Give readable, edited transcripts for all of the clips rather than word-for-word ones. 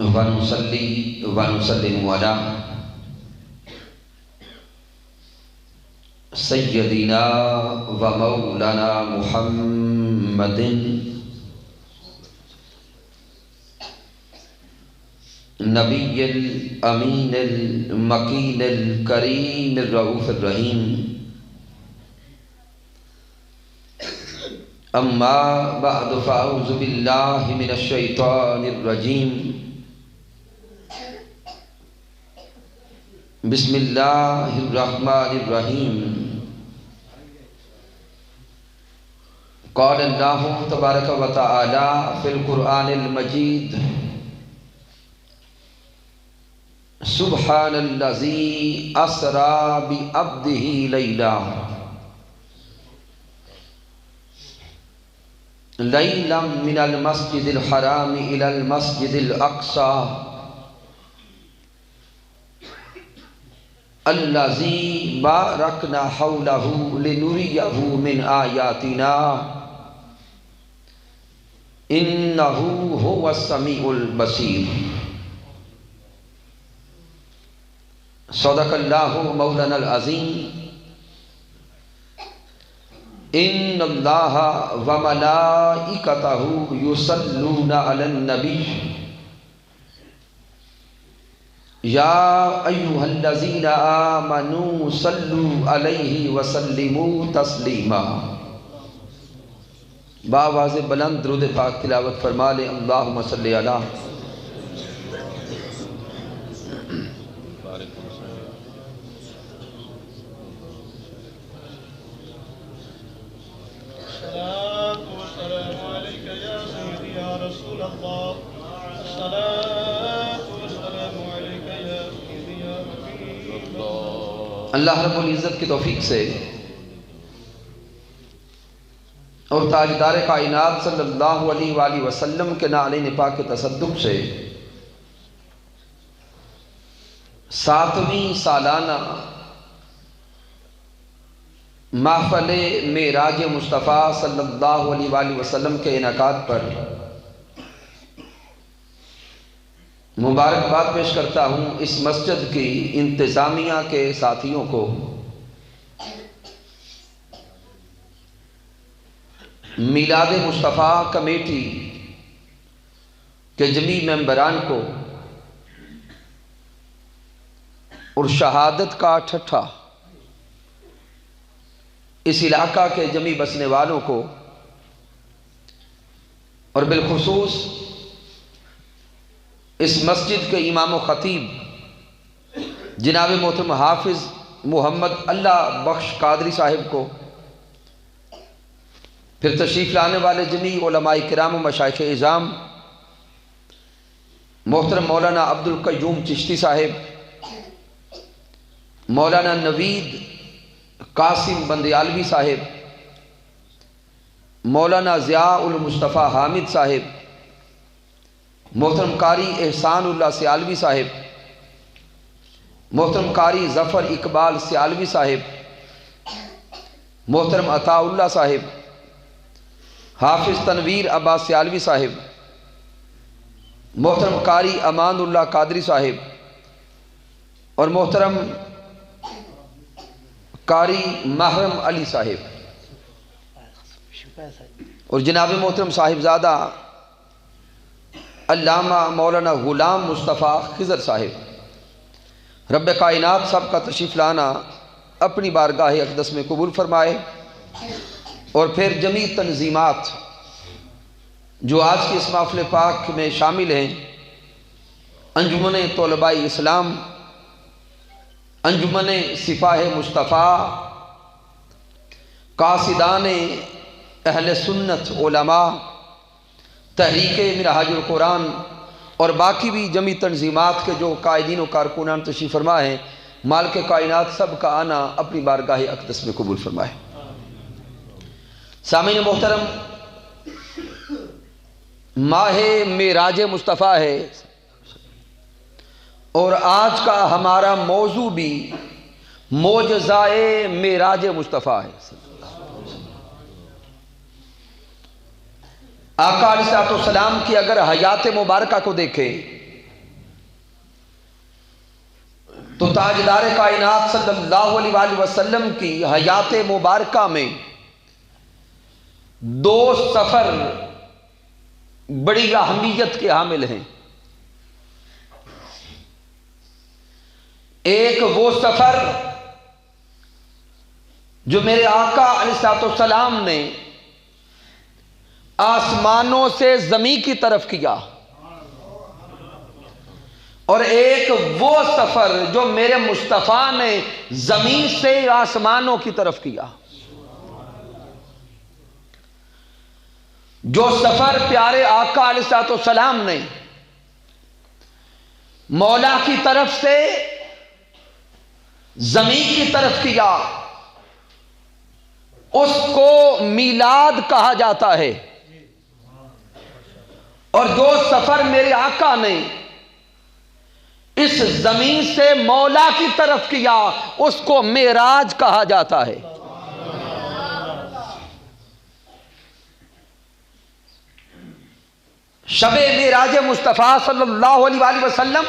ونصلي ونسلم على سيدنا ومولانا محمد نبي الأمين المكين الكريم الرؤوف الرحيم. أما بعد فأعوذ بالله من الشيطان الرجيم. بسم الله الرحمن الرحيم. قال الله تبارك وتعالى في القرآن المجيد: سبحان الذي أسرى بعبده ليلا من المسجد الحرام إلى المسجد الأقصى الذي باركنا حوله لنريه من آياتنا إنه هو السميع البصير. صدق الله مولانا العظيم. ان اللہ وملائکتہ یصلون علی النبی یا ایھا الذین آمنوا صلوا علیہ وسلموا تسلیما. بآواز بلند درود پاک تلاوت فرما لیں. اللہم صلی علی اللہ رب العزت کی توفیق سے اور تاجدار کائنات صلی اللہ علیہ وآلہ وسلم کے نعلین پاک کے تصدق سے 7ویں سالانہ محفل معراج مصطفیٰ صلی اللہ علیہ وآلہ وسلم کے انعقاد پر مبارکباد پیش کرتا ہوں اس مسجد کی انتظامیہ کے ساتھیوں کو، میلاد مصطفیٰ کمیٹی کے جمیع ممبران کو، اور شہادت کا ٹھٹھا اس علاقہ کے جمیع بسنے والوں کو، اور بالخصوص اس مسجد کے امام و خطیب جناب محترم حافظ محمد اللہ بخش قادری صاحب کو، پھر تشریف لانے والے جمیع علماء کرام و مشائخ اعظام محترم مولانا عبد القیوم چشتی صاحب، مولانا نوید قاسم بندیالوی صاحب، مولانا ضیاء المصطفیٰ حامد صاحب، محترم قاری احسان اللہ سیالوی صاحب، محترم قاری ظفر اقبال سیالوی صاحب، محترم عطا اللہ صاحب، حافظ تنویر عباس سیالوی صاحب، محترم قاری امان اللہ قادری صاحب، اور محترم قاری محرم علی صاحب، اور جناب محترم صاحبزادہ علامہ مولانا غلام مصطفیٰ خضر صاحب. رب کائنات سب کا تشریف لانا اپنی بارگاہ اقدس میں قبول فرمائے، اور پھر جمیع تنظیمات جو آج کی اس محفل پاک میں شامل ہیں، انجمن طلباء اسلام، انجمن سپاہ مصطفیٰ، قاصدان اہل سنت علماء، تحریک منہاج القرآن، اور باقی بھی جمیع تنظیمات کے جو قائدین و کارکنان تشریف فرما ہیں، مالک کائنات سب کا آنا اپنی بارگاہ اقدس میں قبول فرمائے. سامعین محترم، ماہ معراج مصطفیٰ ہے، اور آج کا ہمارا موضوع بھی معجزۂ معراج مصطفیٰ ہے. آقا علیہ السلام کی اگر حیات مبارکہ کو دیکھیں تو تاجدار کائنات صلی اللہ علیہ وآلہ وسلم کی حیات مبارکہ میں دو سفر بڑی اہمیت کے حامل ہیں۔ ایک وہ سفر جو میرے آقا علیہ الصلوۃ والسلام نے آسمانوں سے زمین کی طرف کیا، اور ایک وہ سفر جو میرے مصطفیٰ نے زمین سے آسمانوں کی طرف کیا۔ جو سفر پیارے آقا علیہ الصلوۃ والسلام نے مولا کی طرف سے زمین کی طرف کیا، اس کو میلاد کہا جاتا ہے، اور جو سفر میرے آقا نے اس زمین سے مولا کی طرف کیا اس کو معراج کہا جاتا ہے۔ شب معراج مصطفیٰ صلی اللہ علیہ وآلہ وسلم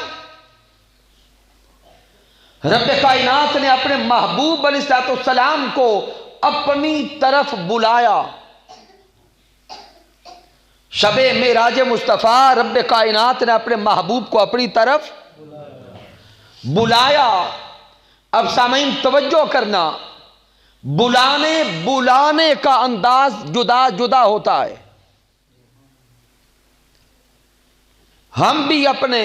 رب کائنات نے اپنے محبوب علیہ الصلوۃ والسلام کو اپنی طرف بلایا۔ شب معراج مصطفیٰ رب کائنات نے اپنے محبوب کو اپنی طرف بلایا۔ اب سامعین توجہ کرنا، بلانے کا انداز جدا جدا ہوتا ہے۔ ہم بھی اپنے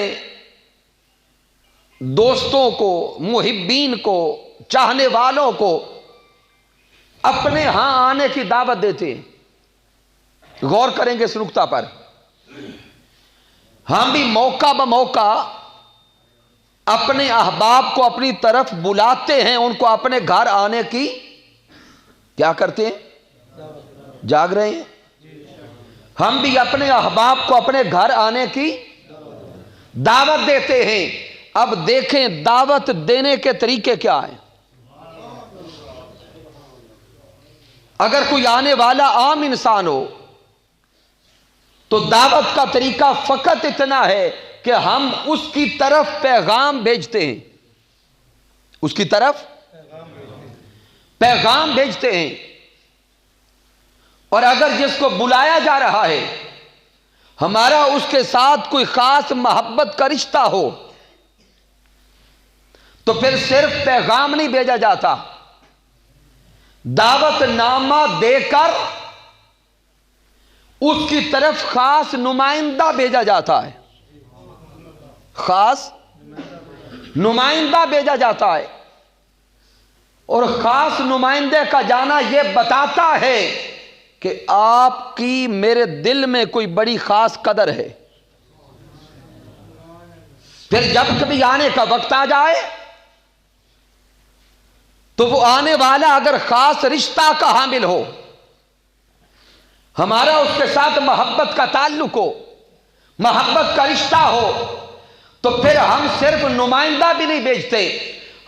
دوستوں کو، محبین کو، چاہنے والوں کو اپنے ہاں آنے کی دعوت دیتے ہیں۔ غور کریں گے اس نقطہ پر۔ ہم بھی موقع بموقع اپنے احباب کو اپنی طرف بلاتے ہیں، ان کو اپنے گھر آنے کی کیا کرتے ہیں؟ جاگ رہے ہیں؟ ہم بھی اپنے احباب کو اپنے گھر آنے کی دعوت دیتے ہیں۔ اب دیکھیں دعوت دینے کے طریقے کیا ہیں۔ اگر کوئی آنے والا عام انسان ہو تو دعوت کا طریقہ فقط اتنا ہے کہ ہم اس کی طرف پیغام بھیجتے ہیں، اس کی طرف پیغام بھیجتے ہیں، اور اگر جس کو بلایا جا رہا ہے ہمارا اس کے ساتھ کوئی خاص محبت کا رشتہ ہو تو پھر صرف پیغام نہیں بھیجا جاتا، دعوت نامہ دے کر اس کی طرف خاص نمائندہ بھیجا جاتا ہے، خاص نمائندہ بھیجا جاتا ہے، اور خاص نمائندے کا جانا یہ بتاتا ہے کہ آپ کی میرے دل میں کوئی بڑی خاص قدر ہے۔ پھر جب کبھی آنے کا وقت آ جائے تو وہ آنے والا اگر خاص رشتہ کا حامل ہو، ہمارا اس کے ساتھ محبت کا تعلق ہو، محبت کا رشتہ ہو، تو پھر ہم صرف نمائندہ بھی نہیں بھیجتے،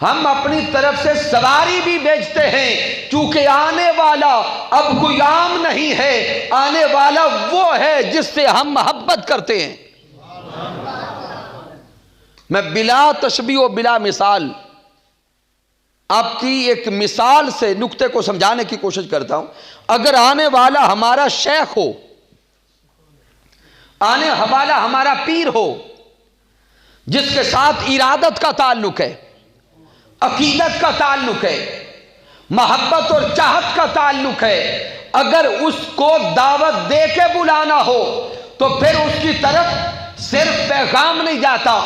ہم اپنی طرف سے سواری بھی بھیجتے ہیں، چونکہ آنے والا اب کوئی عام نہیں ہے، آنے والا وہ ہے جس سے ہم محبت کرتے ہیں۔ میں بلا تشبیہ و بلا مثال آپ کی ایک مثال سے نقطے کو سمجھانے کی کوشش کرتا ہوں۔ اگر آنے والا ہمارا شیخ ہو، آنے والا ہمارا پیر ہو، جس کے ساتھ ارادت کا تعلق ہے، عقیدت کا تعلق ہے، محبت اور چاہت کا تعلق ہے، اگر اس کو دعوت دے کے بلانا ہو تو پھر اس کی طرف صرف پیغام نہیں جاتا،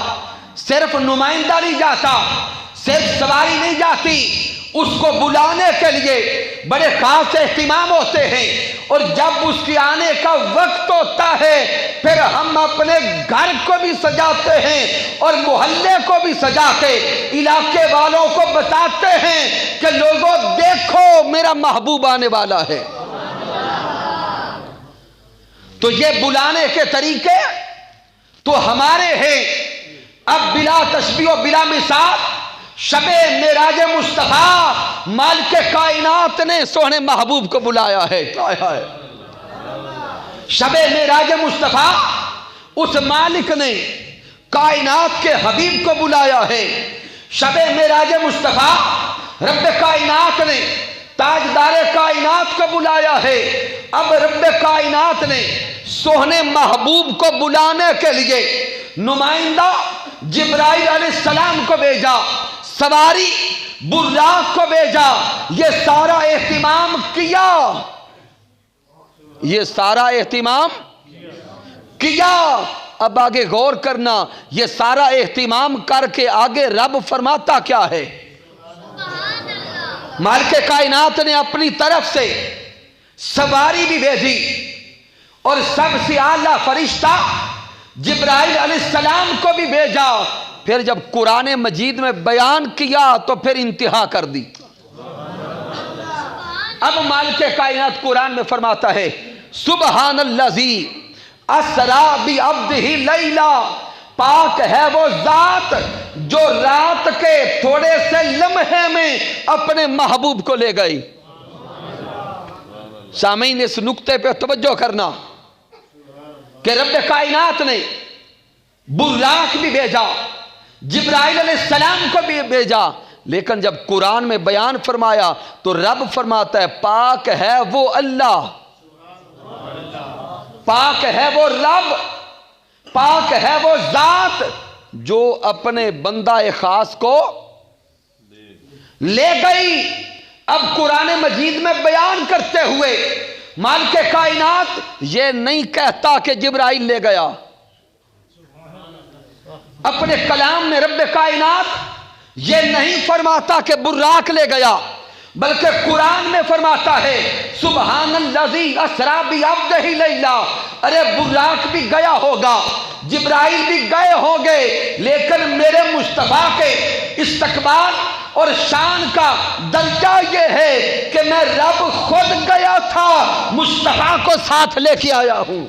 صرف نمائندہ نہیں جاتا، صرف سواری نہیں جاتی، اس کو بلانے کے لیے بڑے خاص اہتمام ہوتے ہیں، اور جب اس کے آنے کا وقت ہوتا ہے پھر ہم اپنے گھر کو بھی سجاتے ہیں اور محلے کو بھی سجا کے علاقے والوں کو بتاتے ہیں کہ لوگوں دیکھو میرا محبوب آنے والا ہے۔ تو یہ بلانے کے طریقے تو ہمارے ہیں۔ اب بلا تشبیہ و بلا مثال شب معراج مصطفیٰ مالک کائنات نے سونے محبوب کو بلایا ہے۔ شب معراج مصطفیٰ اس مالک نے کائنات کے حبیب کو بلایا ہے۔ شب معراج مصطفیٰ رب کائنات نے تاجدار کائنات کو بلایا ہے. اب رب کائنات نے سوہنے محبوب کو بلانے کے لیے نمائندہ جبرائیل علیہ السلام کو بھیجا، سواری براق کو بھیجا. یہ سارا اہتمام کیا، یہ سارا اہتمام کیا. اب آگے غور کرنا، یہ سارا اہتمام کر کے آگے رب فرماتا کیا ہے؟ مالک کائنات نے اپنی طرف سے سواری بھی بھیجی اور سب سے اعلیٰ فرشتہ جبرائیل علیہ السلام کو بھی بھیجا. پھر جب قرآن مجید میں بیان کیا تو پھر انتہا کر دی. اب مالک کائنات قرآن میں فرماتا ہے سبحان الذی اسریٰ بعبدہ لیلا، پاک ہے وہ ذات جو رات کے تھوڑے سے لمحے میں اپنے محبوب کو لے گئی. سامعین اس نقطے پہ توجہ کرنا کہ رب کائنات نے براق بھی بھیجا، جبرائیل علیہ السلام کو بھی بھیجا، لیکن جب قرآن میں بیان فرمایا تو رب فرماتا ہے پاک ہے وہ اللہ، پاک ہے وہ رب، پاک ہے وہ ذات جو اپنے بندہ خاص کو لے گئی. اب قرآن مجید میں بیان کرتے ہوئے مالک کائنات یہ نہیں کہتا کہ جبرائیل لے گیا. اپنے کلام میں رب کائنات یہ نہیں فرماتا کہ براق لے گیا، بلکہ قرآن میں فرماتا ہے سبحان الذی اسریٰ بعبدہ لیلا. ارے براق بھی گیا ہوگا، جبرائیل بھی گئے ہوں گے، لیکن میرے مصطفیٰ کے استقبال اور شان کا درجہ یہ ہے کہ میں رب خود گیا تھا، مصطفیٰ کو ساتھ لے کے آیا ہوں.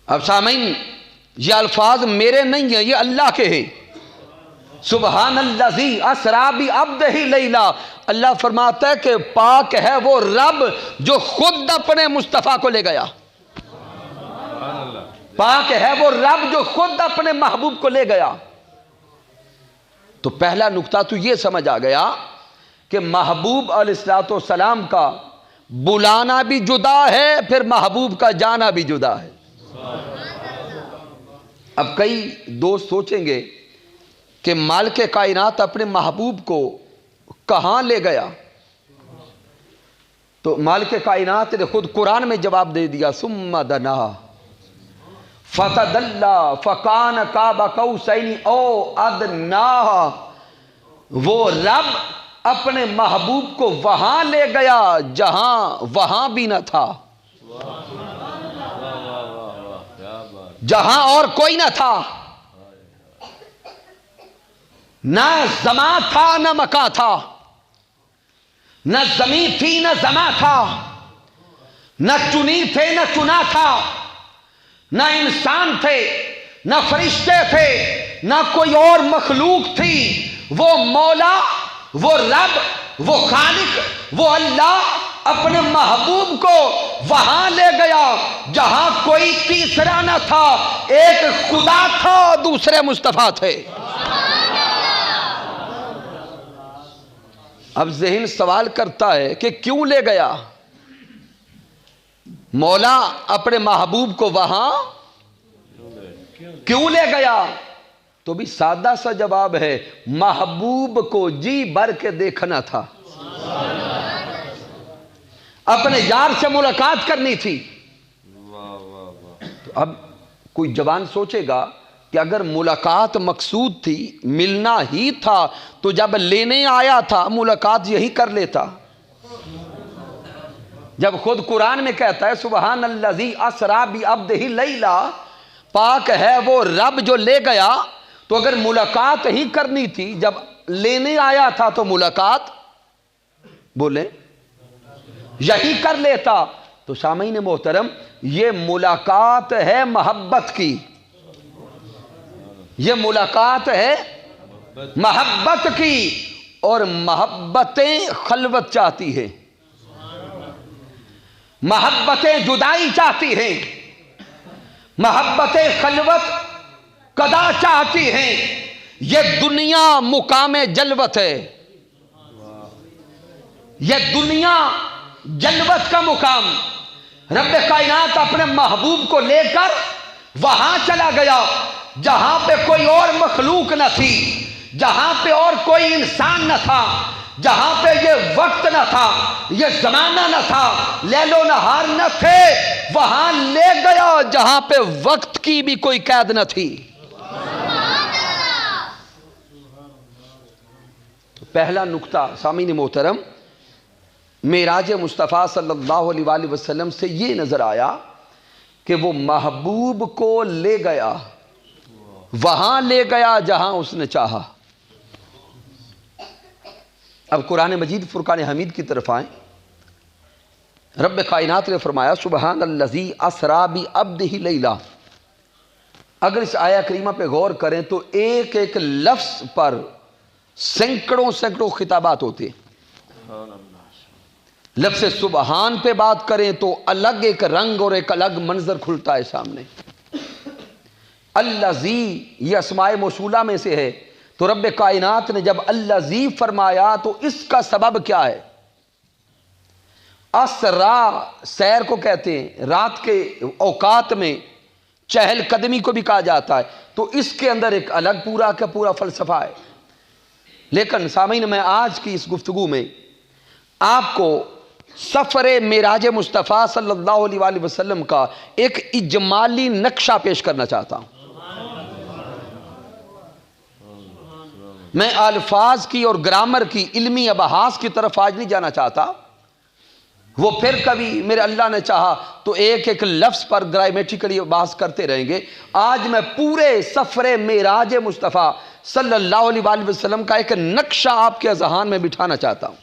اب سامعین یہ الفاظ میرے نہیں ہیں، یہ اللہ کے ہیں. سبحان الذی اسریٰ بعبدہ لیلا، اللہ فرماتا ہے کہ پاک ہے وہ رب جو خود اپنے مصطفیٰ کو لے گیا. پاک ہے وہ رب جو خود اپنے محبوب کو لے گیا. تو پہلا نقطہ تو یہ سمجھ آ گیا کہ محبوب علیہ السلام کا بلانا بھی جدا ہے، پھر محبوب کا جانا بھی جدا ہے. اب کئی دوست سوچیں گے کہ مالک کائنات اپنے محبوب کو کہاں لے گیا؟ تو مالک کائنات نے خود قرآن میں جواب دے دیا ثم دنا فتدلی فکان قاب قوسین او ادنا. وہ رب اپنے محبوب کو وہاں لے گیا جہاں وہاں بھی نہ تھا، جہاں اور کوئی نہ تھا، نہ زمان تھا نہ مکان تھا، نہ زمین تھی نہ زمان تھا، نہ چنی تھے نہ چنا تھا، نہ انسان تھے نہ فرشتے تھے نہ کوئی اور مخلوق تھی. وہ مولا، وہ رب، وہ خالق، وہ اللہ اپنے محبوب کو وہاں لے گیا جہاں کوئی تیسرا نہ تھا. ایک خدا تھا، دوسرے مصطفیٰ تھے. اب ذہن سوال کرتا ہے کہ کیوں لے گیا مولا اپنے محبوب کو وہاں، کیوں لے گیا؟ تو بھی سادہ سا جواب ہے، محبوب کو جی بھر کے دیکھنا تھا، اپنے یار سے ملاقات کرنی تھی. تو اب کوئی جوان سوچے گا کہ اگر ملاقات مقصود تھی، ملنا ہی تھا، تو جب لینے آیا تھا ملاقات یہی کر لیتا. جب خود قرآن میں کہتا ہے سبحان الذی اسریٰ بعبدہ لیلا، پاک ہے وہ رب جو لے گیا، تو اگر ملاقات ہی کرنی تھی، جب لینے آیا تھا تو ملاقات بولیں یہی کر لیتا. تو سامعین محترم یہ ملاقات ہے محبت کی، یہ ملاقات ہے محبت کی، اور محبتیں خلوت چاہتی ہیں، محبتیں جدائی چاہتی ہیں، محبتیں خلوت قضا چاہتی ہیں۔ یہ دنیا مقام جلوت ہے، یہ دنیا جلوت کا مقام۔ رب کائنات اپنے محبوب کو لے کر وہاں چلا گیا جہاں پہ کوئی اور مخلوق نہ تھی، جہاں پہ اور کوئی انسان نہ تھا، جہاں پہ یہ وقت نہ تھا، یہ زمانہ نہ تھا، لیل و نہار نہ تھے، وہاں لے گیا جہاں پہ وقت کی بھی کوئی قید نہ تھی۔ پہلا نکتہ سامعین محترم، معراج مصطفیٰ صلی اللہ علیہ وآلہ وسلم سے یہ نظر آیا کہ وہ محبوب کو لے گیا، وہاں لے گیا جہاں اس نے چاہا۔ اب قرآن مجید فرقان حمید کی طرف آئیں۔ رب کائنات نے فرمایا سبحان الذی اسریٰ بعبدہ لیلا۔ اگر اس آیہ کریمہ پہ غور کریں تو ایک ایک لفظ پر سینکڑوں خطابات ہوتے ہیں۔ لفظ سبحان پہ بات کریں تو الگ ایک رنگ اور ایک الگ منظر کھلتا ہے سامنے۔ الذی یہ اسماء موصولہ میں سے ہے، تو رب کائنات نے جب الذی فرمایا تو اس کا سبب کیا ہے؟ اسریٰ سیر کو کہتے ہیں، رات کے اوقات میں چہل قدمی کو بھی کہا جاتا ہے، تو اس کے اندر ایک الگ پورا کا پورا فلسفہ ہے۔ لیکن سامعین، میں آج کی اس گفتگو میں آپ کو سفر معراج مصطفیٰ صلی اللہ علیہ وآلہ وسلم کا ایک اجمالی نقشہ پیش کرنا چاہتا ہوں۔ میں الفاظ کی اور گرامر کی علمی ابحاث کی طرف آج نہیں جانا چاہتا، وہ پھر کبھی میرے اللہ نے چاہا تو ایک ایک لفظ پر گرامٹیکلی بحث کرتے رہیں گے۔ آج میں پورے سفر معراج مصطفیٰ صلی اللہ علیہ وآلہ وسلم کا ایک نقشہ آپ کے اذہان میں بٹھانا چاہتا ہوں۔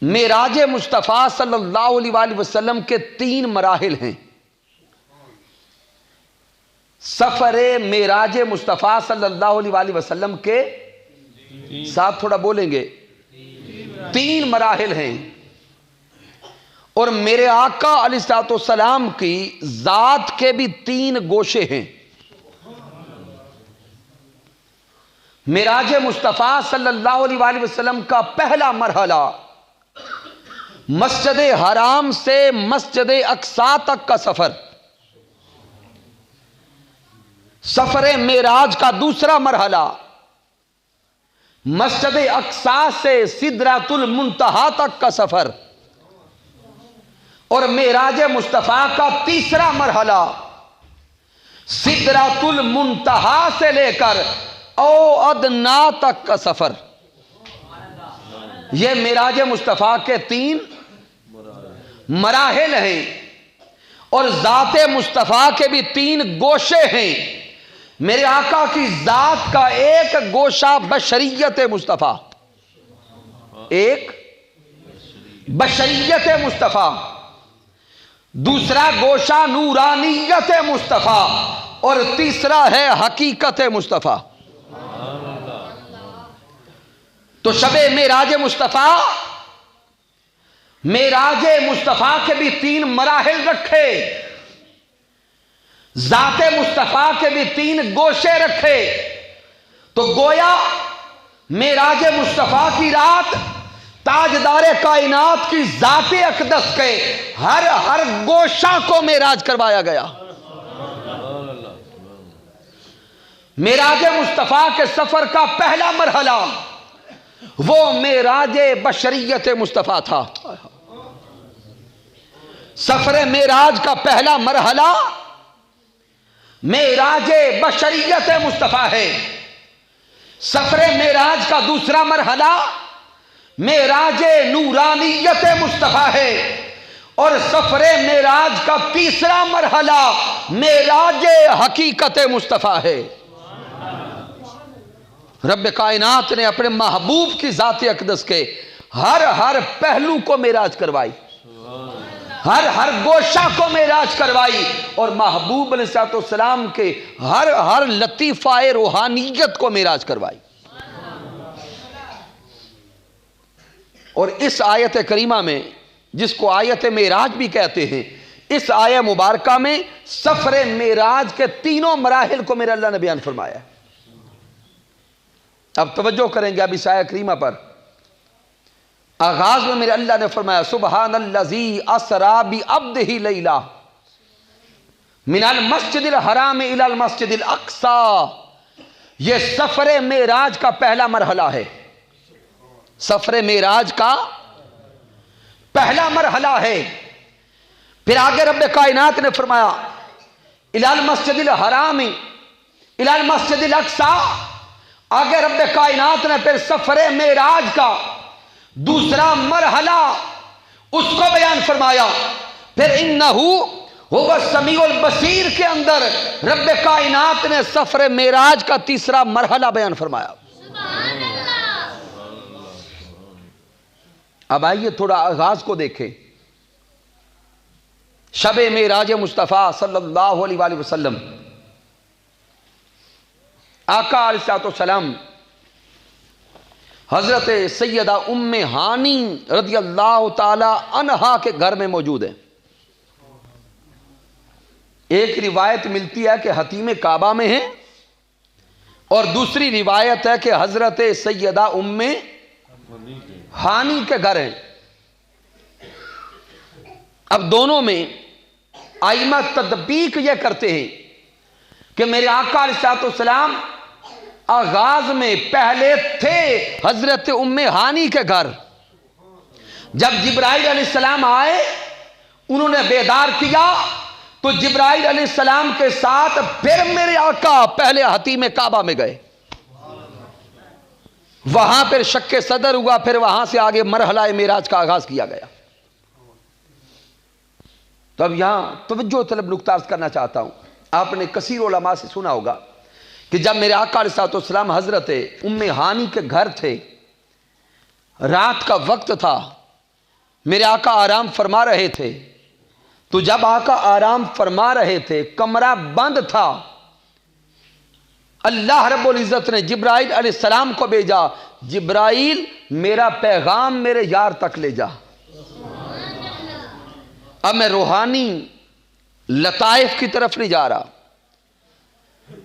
معراج مصطفیٰ صلی اللہ علیہ وآلہ وسلم کے 3 مراحل ہیں۔ سفر معراج مصطفیٰ صلی اللہ علیہ وآلہ وسلم کے ساتھ تھوڑا بولیں گے، 3 مراحل ہیں، اور میرے آقا علیہ السلام کی ذات کے بھی 3 گوشے ہیں۔ معراج مصطفیٰ صلی اللہ علیہ وآلہ وسلم کا پہلا مرحلہ مسجد حرام سے مسجد اقصیٰ تک کا سفر، سفر معراج کا دوسرا مرحلہ مسجد اقصیٰ سے سدرۃ المنتہا تک کا سفر، اور معراج مصطفیٰ کا تیسرا مرحلہ سدرۃ المنتہا سے لے کر او ادنا تک کا سفر۔ یہ معراج مصطفیٰ کے 3 مراحل ہیں، اور ذات مصطفیٰ کے بھی 3 گوشے ہیں۔ میرے آقا کی ذات کا ایک گوشہ بشریت مصطفیٰ، ایک بشریت مصطفیٰ، دوسرا گوشہ نورانیت مصطفیٰ، اور تیسرا ہے حقیقت مصطفیٰ۔ تو شب معراج مصطفیٰ، معراج مصطفیٰ کے بھی 3 مراحل رکھے، ذات مصطفیٰ کے بھی 3 گوشے رکھے، تو گویا معراج مصطفیٰ کی رات تاجدار کائنات کی ذات اقدس کے ہر گوشہ کو معراج کروایا گیا۔ معراج مصطفیٰ کے سفر کا پہلا مرحلہ وہ معراج بشریت مصطفیٰ تھا۔ سفر معراج کا پہلا مرحلہ معراج بشریت مصطفیٰ ہے، سفر معراج کا دوسرا مرحلہ معراج نورانیت مصطفیٰ ہے، اور سفر معراج کا تیسرا مرحلہ معراج حقیقت مصطفیٰ ہے۔ رب کائنات نے اپنے محبوب کی ذات اقدس کے ہر پہلو کو معراج کروائی۔ ہر گوشہ کو معراج کروائی، اور محبوب علیہ السلام کے ہر لطیفہ روحانیت کو معراج کروائی۔ اور اس آیت کریمہ میں، جس کو آیت معراج بھی کہتے ہیں، اس آیہ مبارکہ میں سفر معراج کے تینوں مراحل کو میرے اللہ نے بیان فرمایا ہے۔ اب توجہ کریں گے اب اس آیہ کریمہ پر۔ آغاز میں میرے اللہ نے فرمایا سبحان الذی اسری بعبدہ لیلا من المسجد الحرام الی المسجد الاقصی۔ یہ سفر معراج کا پہلا مرحلہ ہے، سفر معراج کا پہلا مرحلہ ہے۔ پھر آگے رب کائنات نے فرمایا الی المسجد الحرام الی المسجد الاقصی۔ آگے رب کائنات نے پھر سفر معراج کا دوسرا مرحلہ اس کو بیان فرمایا۔ پھر انہو هو السمیع البصیر کے اندر رب کائنات نے سفر معراج کا تیسرا مرحلہ بیان فرمایا۔ اب آئیے تھوڑا آغاز کو دیکھیں۔ شب معراج مصطفیٰ صلی اللہ علیہ وآلہ وسلم، آقا علیہ السلام حضرت سیدہ ام ہانی رضی اللہ تعالی عنہا کے گھر میں موجود ہیں۔ ایک روایت ملتی ہے کہ حتیم کعبہ میں ہیں، اور دوسری روایت ہے کہ حضرت سیدہ ام ہانی کے گھر ہیں۔ اب دونوں میں ائمہ تطبیق یہ کرتے ہیں کہ میرے آقا علیہ السلام آغاز میں پہلے تھے حضرت ام ہانی کے گھر۔ جب جبرائیل علیہ السلام آئے، انہوں نے بیدار کیا، تو جبرائیل علیہ السلام کے ساتھ پھر میرے آقا پہلے حتیم کعبہ میں گئے، وہاں پھر شک صدر ہوا، پھر وہاں سے آگے مرحلہ معراج کا آغاز کیا گیا۔ تو اب یہاں توجہ طلب نقطہ عرض کرنا چاہتا ہوں۔ آپ نے کثیر علماء سے سنا ہوگا کہ جب میرے آقا علیہ السلام حضرت ام ہانی کے گھر تھے، رات کا وقت تھا، میرے آقا آرام فرما رہے تھے، تو جب آقا آرام فرما رہے تھے، کمرہ بند تھا، اللہ رب العزت نے جبرائیل علیہ السلام کو بھیجا، جبرائیل میرا پیغام میرے یار تک لے جا۔ اب میں روحانی لطائف کی طرف نہیں جا رہا،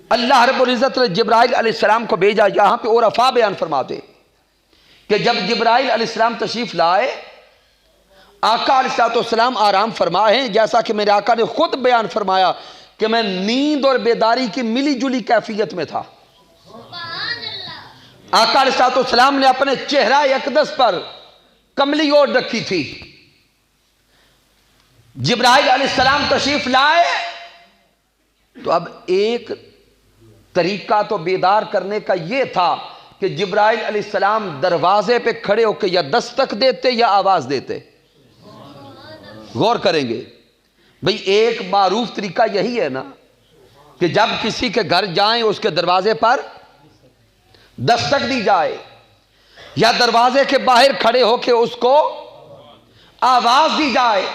اللہ رب العزت نے جبرائیل علیہ السلام کو بھیجا۔ یہاں پہ عرفاء بیان فرماتے کہ جب جبرائیل علیہ السلام تشریف لائے، آقا علیہ السلام آرام فرمائے، جیسا کہ میرے آقا نے خود بیان فرمایا کہ میں نیند اور بیداری کی ملی جلی کیفیت میں تھا۔ آقا علیہ السلام نے اپنے چہرہ اقدس پر کملی اوڑھ رکھی تھی۔ جبرائیل علیہ السلام تشریف لائے تو اب ایک طریقہ تو بیدار کرنے کا یہ تھا کہ جبرائیل علیہ السلام دروازے پہ کھڑے ہو کے یا دستک دیتے یا آواز دیتے۔ غور کریں گے بھئی، ایک معروف طریقہ یہی ہے نا کہ جب کسی کے گھر جائیں اس کے دروازے پر دستک دی جائے، یا دروازے کے باہر کھڑے ہو کے اس کو آواز دی جائے۔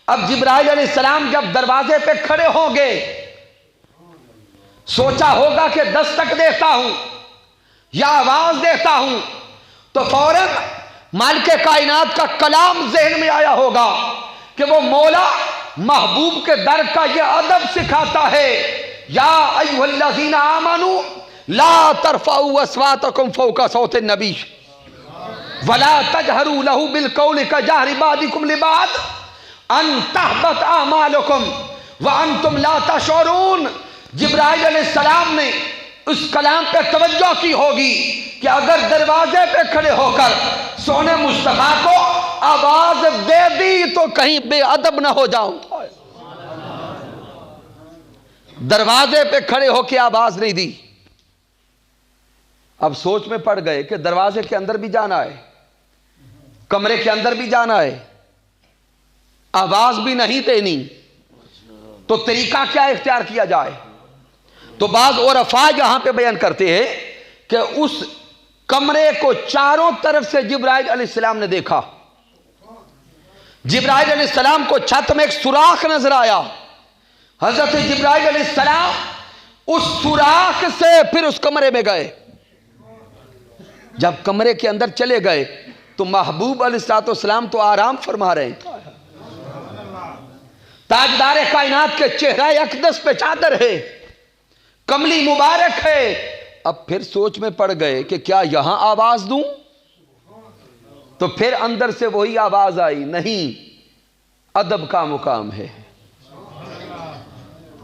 اب جبرائیل علیہ السلام جب دروازے پہ کھڑے ہوں گے، سوچا ہوگا کہ دستک دیتا ہوں یا آواز دیتا ہوں، تو فوراً مالک کائنات کا کلام ذہن میں آیا ہوگا کہ وہ مولا محبوب کے در کا یہ ادب سکھاتا ہے، یا ایھا الذین آمنوا لا ترفعوا اصواتکم فوق صوت النبی ولا تجہروا لہ بالقول کجہر بعضکم لبعض ان تحبط اعمالکم وانتم لا تشعرون۔ جبرائیل علیہ السلام نے اس کلام پہ توجہ کی ہوگی کہ اگر دروازے پہ کھڑے ہو کر سونے مصطفیٰ کو آواز دے دی تو کہیں بے ادب نہ ہو جاؤں۔ دروازے پہ کھڑے ہو کے آواز نہیں دی۔ اب سوچ میں پڑ گئے کہ دروازے کے اندر بھی جانا ہے، کمرے کے اندر بھی جانا ہے، آواز بھی نہیں دینی، تو طریقہ کیا اختیار کیا جائے؟ تو بعض عرفاء یہاں پہ بیان کرتے ہیں کہ اس کمرے کو چاروں طرف سے جبرائیل علیہ السلام نے دیکھا، جبرائیل علیہ السلام کو چھت میں ایک سوراخ نظر آیا. حضرت جبرائیل علیہ السلام اس سوراخ سے پھر اس کمرے میں گئے. جب کمرے کے اندر چلے گئے تو محبوب علیہ السلام تو آرام فرما رہے ہیں. تاجدار کائنات کے چہرہ اقدس پہ چادر ہے، کملی مبارک ہے. اب پھر سوچ میں پڑ گئے کہ کیا یہاں آواز دوں؟ تو پھر اندر سے وہی آواز آئی، نہیں، ادب کا مقام ہے.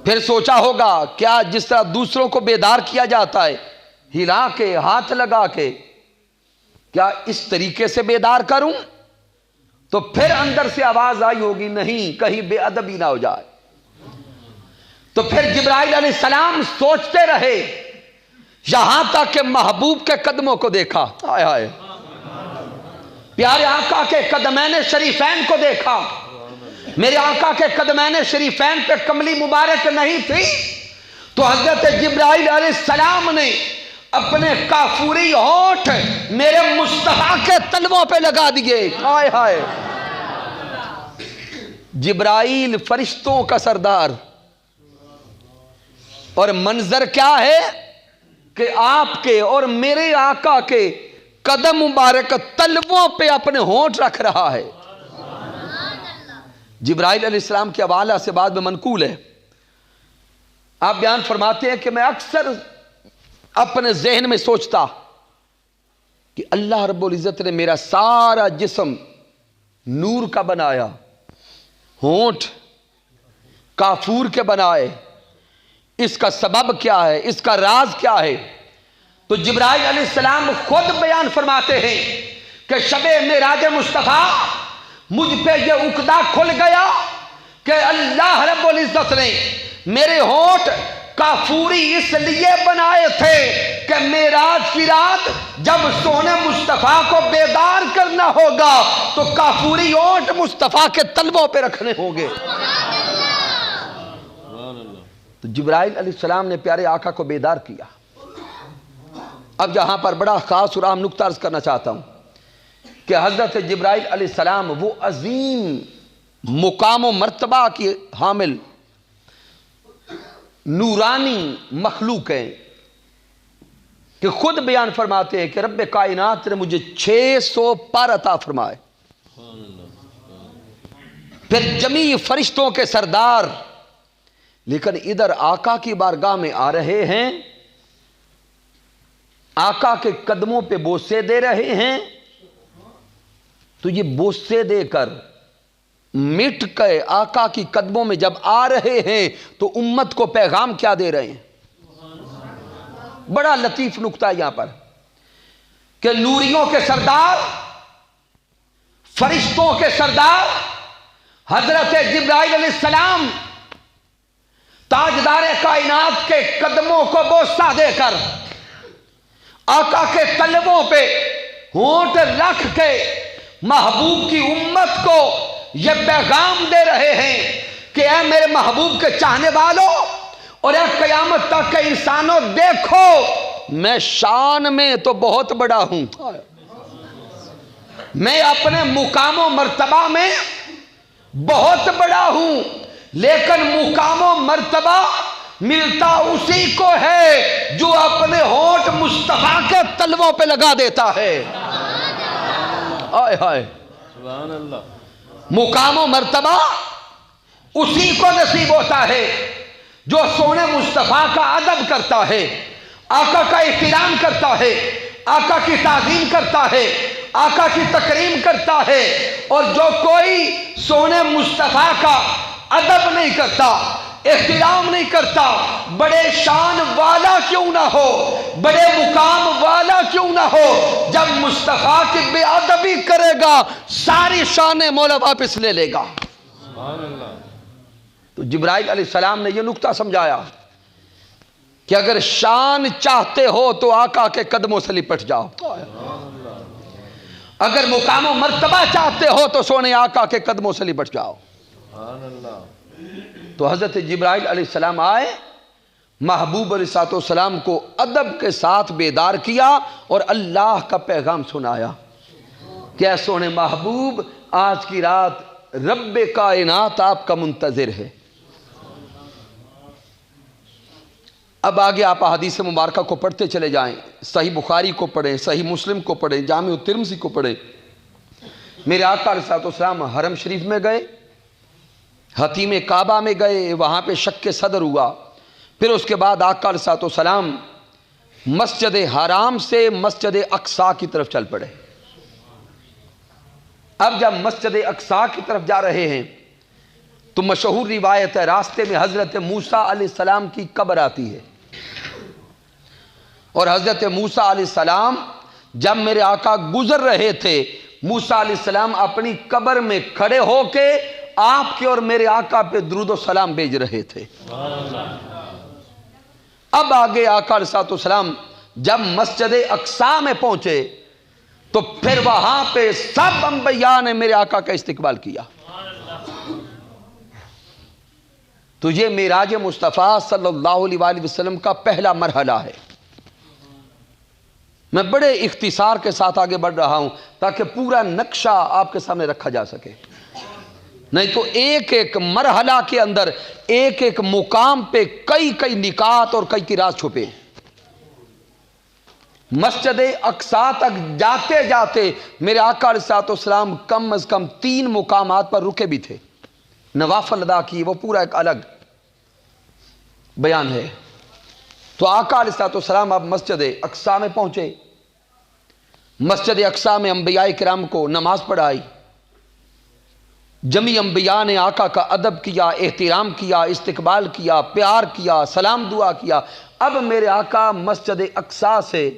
پھر سوچا ہوگا کیا جس طرح دوسروں کو بیدار کیا جاتا ہے ہلا کے، ہاتھ لگا کے، کیا اس طریقے سے بیدار کروں؟ تو پھر اندر سے آواز آئی ہوگی، نہیں، کہیں بے ادبی نہ ہو جائے. تو پھر جبرائیل علیہ السلام سوچتے رہے یہاں تک کہ محبوب کے قدموں کو دیکھا. آئے آئے، پیارے آقا کے قدمین شریفین کو دیکھا. میرے آقا کے قدمین شریفین پہ کملی مبارک نہیں تھی تو حضرت جبرائیل علیہ السلام نے اپنے کافوری ہونٹ میرے مصطفیٰ کے تلووں پہ لگا دیے. ہائے ہائے، جبرائیل فرشتوں کا سردار، اور منظر کیا ہے کہ آپ کے اور میرے آقا کے قدم مبارک تلووں پہ اپنے ہونٹ رکھ رہا ہے. جبرائیل علیہ السلام کے حوالہ سے بعد میں منقول ہے، آپ بیان فرماتے ہیں کہ میں اکثر اپنے ذہن میں سوچتا کہ اللہ رب العزت نے میرا سارا جسم نور کا بنایا، ہونٹ کافور کے بنائے، اس کا سبب کیا ہے، اس کا راز کیا ہے؟ تو جبرائیل علیہ السلام خود بیان فرماتے ہیں کہ شب معراج مصطفیٰ مجھ پہ یہ عقدہ کھل گیا کہ اللہ رب العزت نے میرے ہونٹ کافوری اس لیے بنائے تھے کہ معراج کی رات جب سونے مصطفیٰ کو بیدار کرنا ہوگا تو کافوری ہونٹ مصطفیٰ کے تلووں پہ رکھنے ہوں گے. تو جبرائیل علیہ السلام نے پیارے آقا کو بیدار کیا. اب یہاں پر بڑا خاص اور اہم نقطہ عرض کرنا چاہتا ہوں کہ حضرت جبرائیل علیہ السلام وہ عظیم مقام و مرتبہ کی حامل نورانی مخلوق ہیں کہ خود بیان فرماتے ہیں کہ رب کائنات نے مجھے 600 پر عطا فرمائے، پھر جمیع فرشتوں کے سردار، لیکن ادھر آقا کی بارگاہ میں آ رہے ہیں، آقا کے قدموں پہ بوسے دے رہے ہیں. تو یہ بوسے دے کر مٹ کے آقا کی قدموں میں جب آ رہے ہیں تو امت کو پیغام کیا دے رہے ہیں؟ بڑا لطیف نقطہ یہاں پر کہ نوریوں کے سردار، فرشتوں کے سردار حضرت جبرائیل علیہ السلام تاجدار کائنات کے قدموں کو بوسہ دے کر آقا کے تلووں پہ ہونٹ رکھ کے محبوب کی امت کو یہ پیغام دے رہے ہیں کہ اے میرے محبوب کے چاہنے والوں اور اے قیامت تک کے انسانوں، دیکھو میں شان میں تو بہت بڑا ہوں، میں اپنے مقام و مرتبہ میں بہت بڑا ہوں، لیکن مقام و مرتبہ ملتا اسی کو ہے جو اپنے ہونٹ مصطفیٰ کے تلووں پہ لگا دیتا ہے. آئے ہائے، سبحان اللہ. مقام و مرتبہ اسی کو نصیب ہوتا ہے جو سونے مصطفیٰ کا ادب کرتا ہے، آقا کا احترام کرتا ہے، آقا کی تعظیم کرتا ہے، آقا کی تکریم کرتا ہے. اور جو کوئی سونے مصطفیٰ کا ادب نہیں کرتا، احترام نہیں کرتا، بڑے شان والا کیوں نہ ہو، بڑے مقام والا کیوں نہ ہو، جب مصطفیٰ کی بے ادبی کرے گا ساری شان مولا واپس لے لے گا. تو جبرائیل علیہ السلام نے یہ نقطہ سمجھایا کہ اگر شان چاہتے ہو تو آقا کے قدموں سے لپٹ جاؤ، اگر مقام و مرتبہ چاہتے ہو تو سونے آقا کے قدموں سے لپٹ جاؤ. تو حضرت جبرائیل علیہ السلام آئے، محبوب علیہ السلام کو ادب کے ساتھ بیدار کیا اور اللہ کا پیغام سنایا کہ اے سونے محبوب، آج کی رات رب کائنات آپ کا منتظر ہے۔ اب آگے آپ احادیث مبارکہ کو پڑھتے چلے جائیں، صحیح بخاری کو پڑھیں، صحیح مسلم کو پڑھیں، جامع ترمذی کو پڑھیں۔ میرے آقا علیہ السلام حرم شریف میں گئے، حتیم کعبہ میں گئے، وہاں پہ شک صدر ہوا۔ پھر اس کے بعد آقا علیہ السلام مسجد حرام سے مسجد اقصی کی طرف چل پڑے۔ اب جب مسجد اقصی کی طرف جا رہے ہیں تو مشہور روایت ہے، راستے میں حضرت موسیٰ علیہ السلام کی قبر آتی ہے، اور حضرت موسیٰ علیہ السلام جب میرے آقا گزر رہے تھے، موسیٰ علیہ السلام اپنی قبر میں کھڑے ہو کے آپ کے اور میرے آقا پہ درود و سلام بھیج رہے تھے۔ اب آگے آقا علیہ السلام جب مسجد اقصی میں پہنچے تو پھر وہاں پہ سب انبیاء نے میرے آقا کا استقبال کیا۔ تو یہ معراج مصطفیٰ صلی اللہ علیہ وآلہ وسلم کا پہلا مرحلہ ہے۔ میں بڑے اختصار کے ساتھ آگے بڑھ رہا ہوں تاکہ پورا نقشہ آپ کے سامنے رکھا جا سکے، نہیں تو ایک ایک مرحلہ کے اندر ایک ایک مقام پہ کئی کئی نکات اور کئی راز چھپے۔ مسجد اقصی تک جاتے جاتے میرے آقا علیہ السلام کم از کم 3 مقامات پر رکے بھی تھے، نوافل ادا کی، وہ پورا ایک الگ بیان ہے۔ تو آقا علیہ السلام اب مسجد اقصی میں پہنچے، مسجد اقصی میں انبیاء کرام کو نماز پڑھائی، جمی انبیاء نے آقا کا ادب کیا، احترام کیا، استقبال کیا، پیار کیا، سلام دعا کیا۔ اب میرے آقا مسجد اقصی سے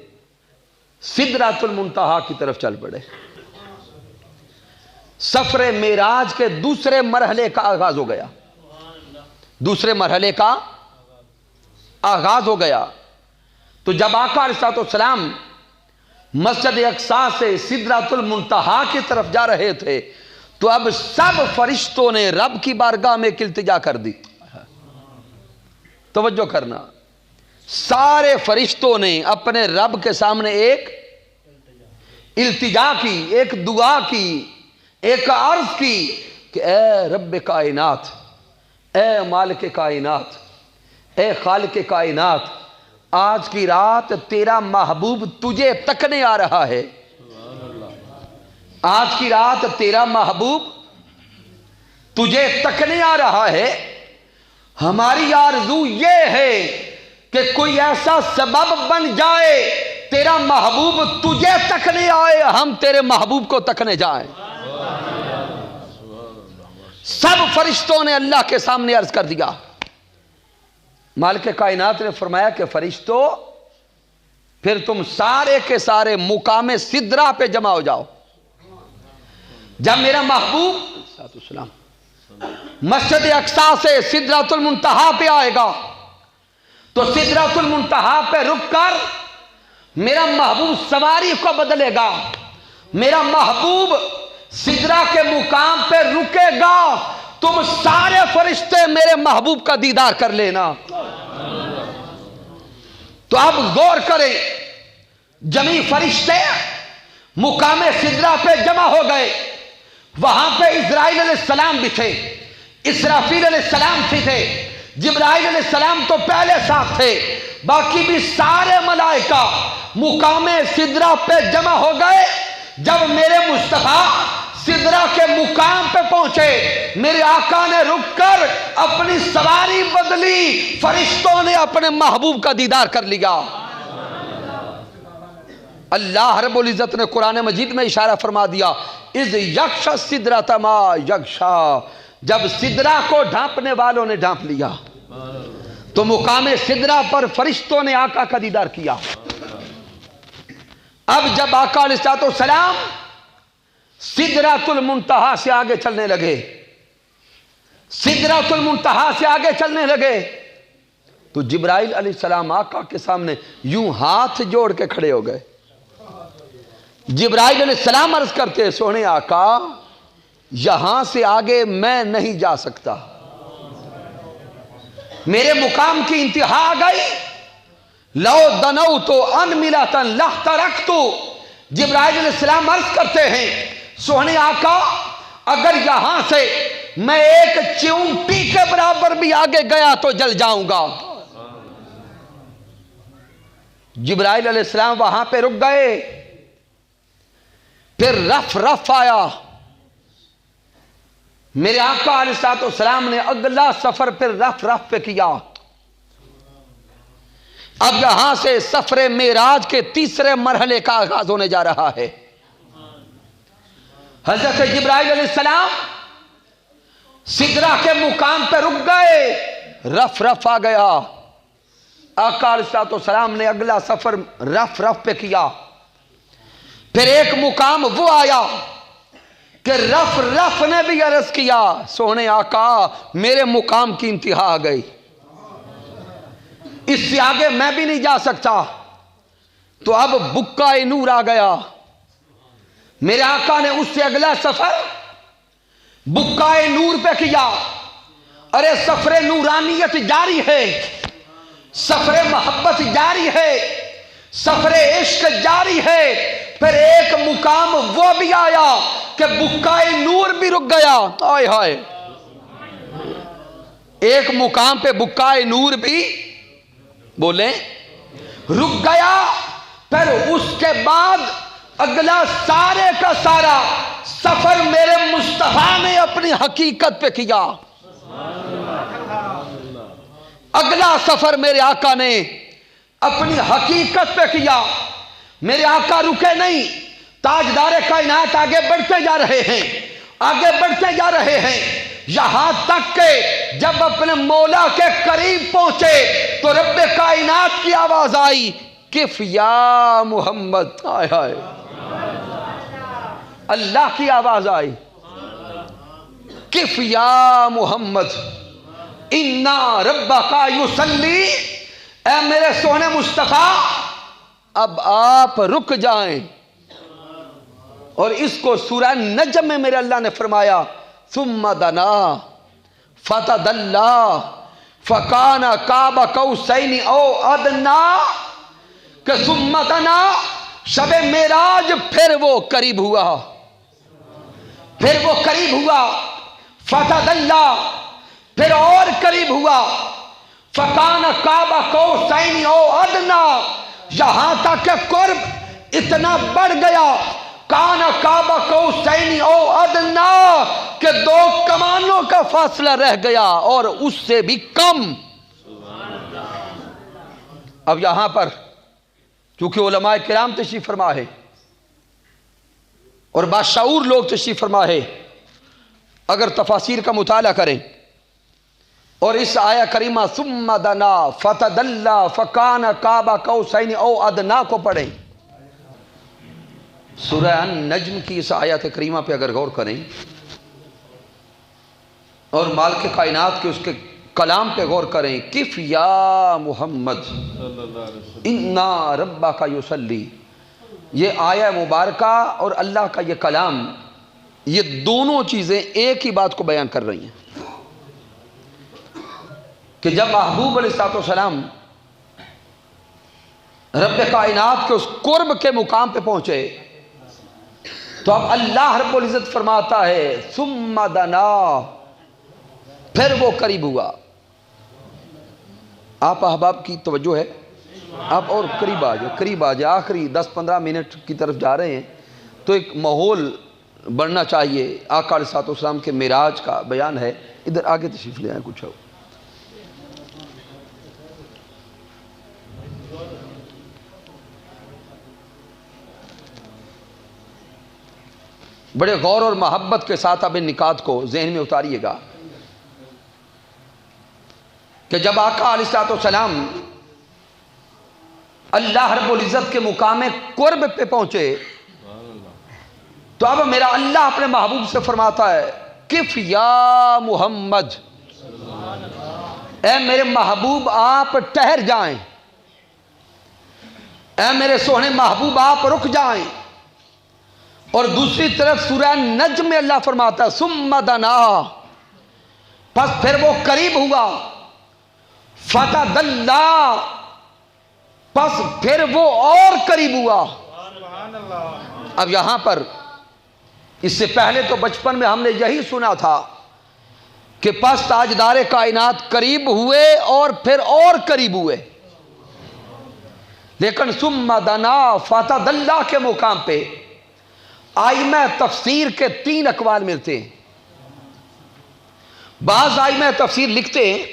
سدرۃ المنتہا کی طرف چل پڑے۔ سفر معراج کے دوسرے مرحلے کا آغاز ہو گیا، دوسرے مرحلے کا آغاز ہو گیا۔ تو جب آقا علیہ السلام مسجد اقصی سے سدرۃ المنتہا کی طرف جا رہے تھے تو اب سب فرشتوں نے رب کی بارگاہ میں ایک التجا کر دی۔ توجہ کرنا، سارے فرشتوں نے اپنے رب کے سامنے ایک التجا کی، ایک دعا کی، ایک عرض کی کہ اے رب کائنات، اے مالک کائنات، اے خالق کائنات، آج کی رات تیرا محبوب تجھے تکنے آ رہا ہے، آج کی رات تیرا محبوب تجھے تکنے آ رہا ہے۔ ہماری آرزو یہ ہے کہ کوئی ایسا سبب بن جائے تیرا محبوب تجھے تکنے آئے، ہم تیرے محبوب کو تکنے جائیں۔ سب فرشتوں نے اللہ کے سامنے عرض کر دیا۔ مالک کائنات نے فرمایا کہ فرشتوں پھر تم سارے کے سارے مقام سدرہ پہ جمع ہو جاؤ۔ جب میرا محبوب مسجد اقصی سے سدرۃ المنتہا پہ آئے گا تو سدرۃ المنتہا پہ رک کر میرا محبوب سواری کو بدلے گا، میرا محبوب سدرہ کے مقام پہ رکے گا، تم سارے فرشتے میرے محبوب کا دیدار کر لینا۔ تو اب غور کریں، جمی فرشتے مقام سدرہ پہ جمع ہو گئے، وہاں پہ اسرائیل علیہ السلام بھی تھے، اسرافیل علیہ السلام بھی تھے، جبرائیل علیہ السلام تو پہلے ساتھ تھے، باقی بھی سارے ملائکہ مقام سدرہ پہ جمع ہو گئے۔ جب میرے مصطفیٰ سدرہ کے مقام پہ پہنچے، میرے آقا نے رک کر اپنی سواری بدلی، فرشتوں نے اپنے محبوب کا دیدار کر لیا۔ اللہ رب العزت نے قرآن مجید میں اشارہ فرما دیا، اذ یغشی السدرۃ ما یغشی، جب سدرہ کو ڈھانپنے والوں نے ڈھانپ لیا تو مقام سدرہ پر فرشتوں نے آقا کا دیدار کیا۔ اب جب آقا علیہ السلام سدرۃ المنتہا سے آگے چلنے لگے، سدرۃ المنتہا سے آگے چلنے لگے تو جبرائیل علیہ السلام آقا کے سامنے یوں ہاتھ جوڑ کے کھڑے ہو گئے۔ جبرائیل علیہ السلام عرض کرتے، سونے آقا یہاں سے آگے میں نہیں جا سکتا، میرے مقام کی انتہا آ گئی، لو دنوت انملۃ لاحترقت۔ جبرائیل علیہ السلام عرض کرتے ہیں، سونے آقا اگر یہاں سے میں ایک چیونٹی کے برابر بھی آگے گیا تو جل جاؤں گا۔ جبرائیل علیہ السلام وہاں پہ رک گئے، پھر رف رف آیا۔ میرے آقا علیہ السلام نے اگلا سفر پھر رف رف پہ کیا۔ اب یہاں سے سفر معراج کے تیسرے مرحلے کا آغاز ہونے جا رہا ہے۔ حضرت جبرائیل علیہ السلام سدرہ کے مقام پہ رک گئے، رف رف آ گیا۔ آقا علیہ السلام نے اگلا سفر رف رف پہ کیا۔ پھر ایک مقام وہ آیا کہ رف رف نے بھی عرض کیا، سونے آقا میرے مقام کی انتہا آ گئی، اس سے آگے میں بھی نہیں جا سکتا۔ تو اب بکائے نور آ گیا۔ میرے آقا نے اس سے اگلا سفر بکائے نور پہ کیا۔ ارے سفر نورانیت جاری ہے، سفر محبت جاری ہے، سفر عشق جاری ہے۔ پھر ایک مقام وہ بھی آیا کہ بکائے نور بھی رک گیا۔ آئے ہائے، ایک مقام پہ بکائے نور بھی بولیں رک گیا۔ پھر اس کے بعد اگلا سارے کا سارا سفر میرے مصطفیٰ نے اپنی حقیقت پہ کیا۔ اگلا سفر میرے آقا نے اپنی حقیقت پہ کیا۔ میرے آقا رکے نہیں، تاجدار کائنات آگے بڑھتے جا رہے ہیں، آگے بڑھتے جا رہے ہیں، یہاں تک کہ جب اپنے مولا کے قریب پہنچے تو رب کائنات کی آواز آئی، کف یا محمد۔ آئے ہائے، اللہ کی آواز آئی، کف یا محمد انا ربک یصلی۔ اے میرے سونے مصطفیٰ اب آپ رک جائیں۔ اور اس کو سورہ نجم میں میرے اللہ نے فرمایا، ثم دنا فتدلی فکان قاب قوسین او ادنا، کہ ثم دنا شب معراج پھر وہ قریب ہوا، پھر وہ قریب ہوا، فتدلی پھر اور قریب ہوا، فکان قاب قوسین او ادنا، یہاں تک کہ قرب اتنا بڑھ گیا، کان قاب قوسین او ادنا، کہ دو کمانوں کا فاصلہ رہ گیا اور اس سے بھی کم۔ اب یہاں پر چونکہ علماء کرام تشریف فرما ہے اور باشعور لوگ تشریف فرما ہے، اگر تفاسیر کا مطالعہ کریں اور اس آیہ کریمہ ثم دنا فتدلی فکان قاب قوسین او ادنا کو پڑھیں، سورہ النجم کی اس آیت کریمہ پہ اگر غور کریں اور مالک کائنات کے اس کے کلام پہ غور کریں، کف یا محمد انا ربک یصلی، یہ آیہ مبارکہ اور اللہ کا یہ کلام، یہ دونوں چیزیں ایک ہی بات کو بیان کر رہی ہیں کہ جب محبوب علیہ السلام رب کائنات کے اس قرب کے مقام پہ پہنچے تو اب اللہ رب العزت فرماتا ہے ثم دنا، پھر وہ قریب ہوا۔ آپ احباب کی توجہ ہے، آپ اور قریب آ جائے، قریب آ جائے، آخری 10-15 منٹ کی طرف جا رہے ہیں تو ایک ماحول بڑھنا چاہیے۔ آقا علیہ السلام کے معراج کا بیان ہے، ادھر آگے تشریف لے آئیں کچھ ہو۔ بڑے غور اور محبت کے ساتھ اب ان نکات کو ذہن میں اتاریے گا کہ جب آقا علیہ السلام اللہ رب العزت کے مقام قرب پہ پہنچے تو اب میرا اللہ اپنے محبوب سے فرماتا ہے، کف یا محمد، اے میرے محبوب آپ ٹھہر جائیں، اے میرے سونے محبوب آپ رک جائیں۔ اور دوسری طرف سورہ نجم میں اللہ فرماتا ہے ثم دنا، پس پھر وہ قریب ہوا، فتدلی، پس پھر وہ اور قریب ہوا۔ اب یہاں پر اس سے پہلے تو بچپن میں ہم نے یہی سنا تھا کہ پس تاجدار کائنات قریب ہوئے اور پھر اور قریب ہوئے، لیکن ثم دنا فتدلی کے مقام پہ آئمہ تفسیر کے 3 اقوال ملتے ہیں۔ بعض آئمہ تفسیر لکھتے ہیں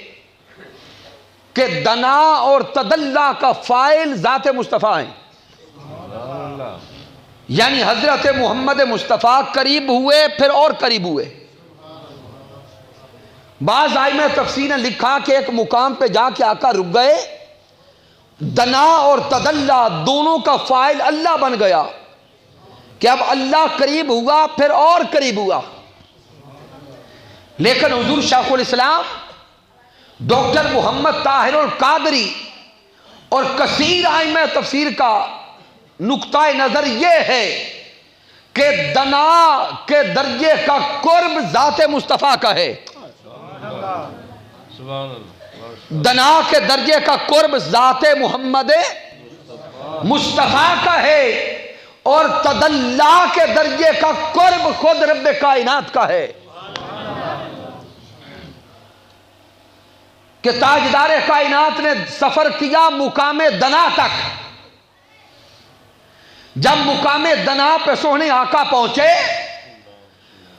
کہ دنا اور تدلی کا فاعل ذات مصطفیٰ ہیں، یعنی حضرت محمد مصطفیٰ قریب ہوئے پھر اور قریب ہوئے۔ بعض آئمہ تفسیر نے لکھا کہ ایک مقام پہ جا کے آقا رک گئے، دنا اور تدلی دونوں کا فاعل اللہ بن گیا کہ اب اللہ قریب ہوا پھر اور قریب ہوا۔ لیکن حضور شیخ الاسلام ڈاکٹر محمد طاہر القادری اور کثیر آئمہ تفسیر کا نقطہ نظر یہ ہے کہ دنا کے درجے کا قرب ذات مصطفیٰ کا ہے، دنا کے درجے کا قرب ذات محمد مصطفیٰ کا ہے، اور تدلی کے درجے کا قرب خود رب کائنات کا ہے کہ تاجدار کائنات نے سفر کیا مقام دنا تک۔ جب مقام دنا پہ سونے آقا پہنچے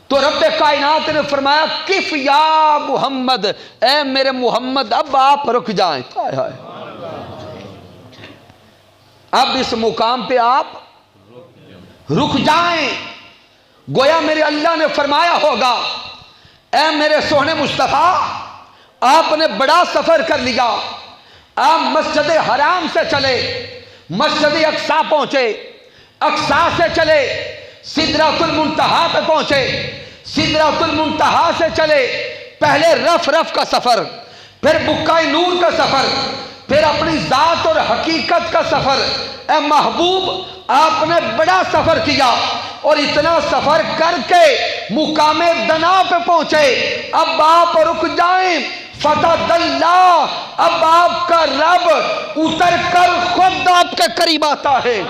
تو رب کائنات نے فرمایا کف یا محمد، اے میرے محمد اب آپ رک جائیں، اب اس مقام پہ آپ رک جائیں۔ گویا میرے اللہ نے فرمایا ہوگا اے میرے سونے مصطفیٰ آپ نے بڑا سفر کر لیا، آپ مسجد حرام سے چلے، مسجد اقصی پہنچے، اقصی سے چلے سدرۃ المنتہا پہ پہنچے، سدرۃ المنتہا سے چلے پہلے رف رف کا سفر، پھر بقعہ نور کا سفر، پھر اپنی ذات اور حقیقت کا سفر۔ اے محبوب آپ نے بڑا سفر کیا، اور اتنا سفر کر کے مقام دنا پہ پہنچے، اب آپ رک جائیں۔ فتدلی، اب آپ کا رب اتر کر خود آپ کے قریب آتا ہے۔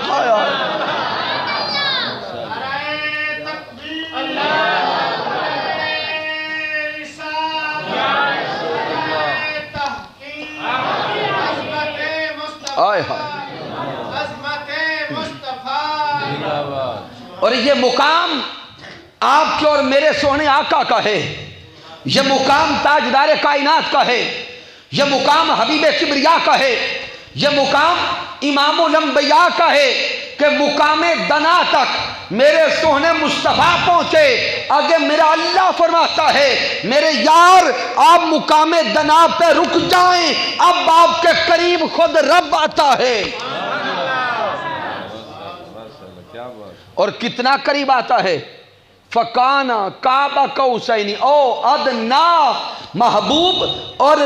آئے اور یہ مقام آپ کے اور میرے سونے آقا کا ہے، یہ مقام تاجدار کائنات کا ہے، یہ مقام حبیب کبریا کا ہے، یہ مقام امام الانبیاء کا ہے کہ مقام دنا تک میرے سونے مصطفیٰ پہنچے۔ آگے میرا اللہ فرماتا ہے میرے یار آپ مقام دنا پہ رک جائیں، اب آپ کے قریب خود رب آتا ہے، اور کتنا قریب آتا ہے۔ فکانا کعبہ قوسین او ادنا، محبوب اور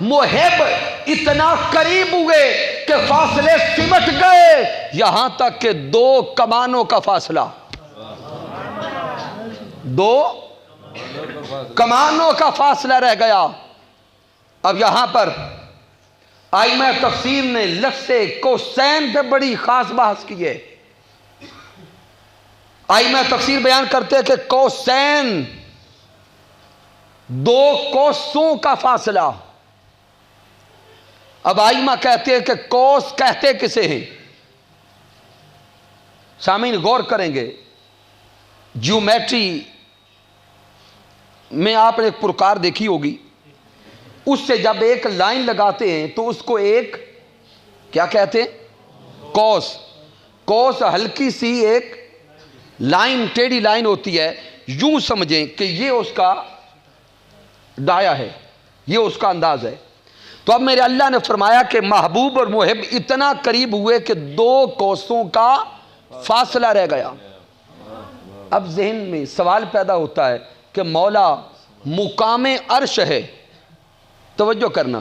محب اتنا قریب ہوئے کہ فاصلے سمٹ گئے، یہاں تک کہ 2 کمانوں کا فاصلہ، 2 کمانوں کا فاصلہ رہ گیا۔ اب یہاں پر آئمہ تفسیر نے لفظ قوسین پہ بڑی خاص بحث کی ہے۔ آئمہ تفسیر بیان کرتے ہیں کہ قوسین 2 قوسوں کا فاصلہ۔ اب آئمہ کہتے ہیں کہ قوس کہتے کسے ہیں؟ سامعین غور کریں گے، جیومیٹری میں آپ نے ایک پرکار دیکھی ہوگی، اس سے جب ایک لائن لگاتے ہیں تو اس کو ایک کیا کہتے ہیں؟ قوس۔ قوس ہلکی سی ایک لائن، ٹیڑھی لائن ہوتی ہے، یوں سمجھیں کہ یہ اس کا دایا ہے، یہ اس کا انداز ہے۔ تو اب میرے اللہ نے فرمایا کہ محبوب اور محب اتنا قریب ہوئے کہ 2 قوسوں کا فاصلہ رہ گیا۔ اب ذہن میں سوال پیدا ہوتا ہے کہ مولا مقام عرش ہے، توجہ کرنا،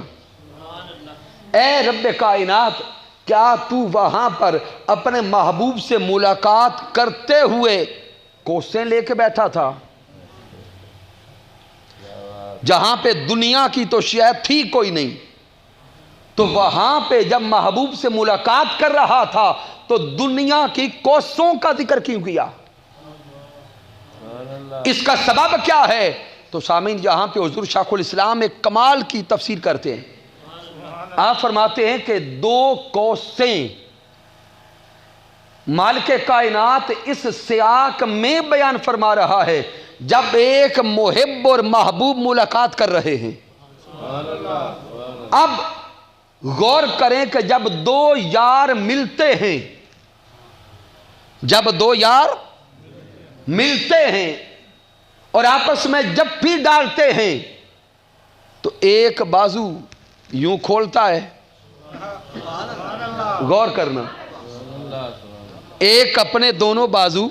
اے رب کائنات کیا تو وہاں پر اپنے محبوب سے ملاقات کرتے ہوئے قوسیں لے کے بیٹھا تھا؟ جہاں پہ دنیا کی تو شاید تھی کوئی نہیں، تو وہاں پہ جب محبوب سے ملاقات کر رہا تھا تو دنیا کی قوسوں کا ذکر کیوں کیا؟ اس کا سبب کیا ہے؟ تو سامعین یہاں پہ حضور شیخ الاسلام ایک کمال کی تفسیر کرتے ہیں. آپ فرماتے ہیں کہ دو قوسیں مالک کائنات اس سیاق میں بیان فرما رہا ہے جب ایک محب اور محبوب ملاقات کر رہے ہیں. اب غور کریں کہ جب دو یار ملتے ہیں، جب دو یار ملتے ہیں اور آپس میں جب بھی ڈالتے ہیں تو ایک بازو یوں کھولتا ہے. غور کرنا، ایک اپنے دونوں بازو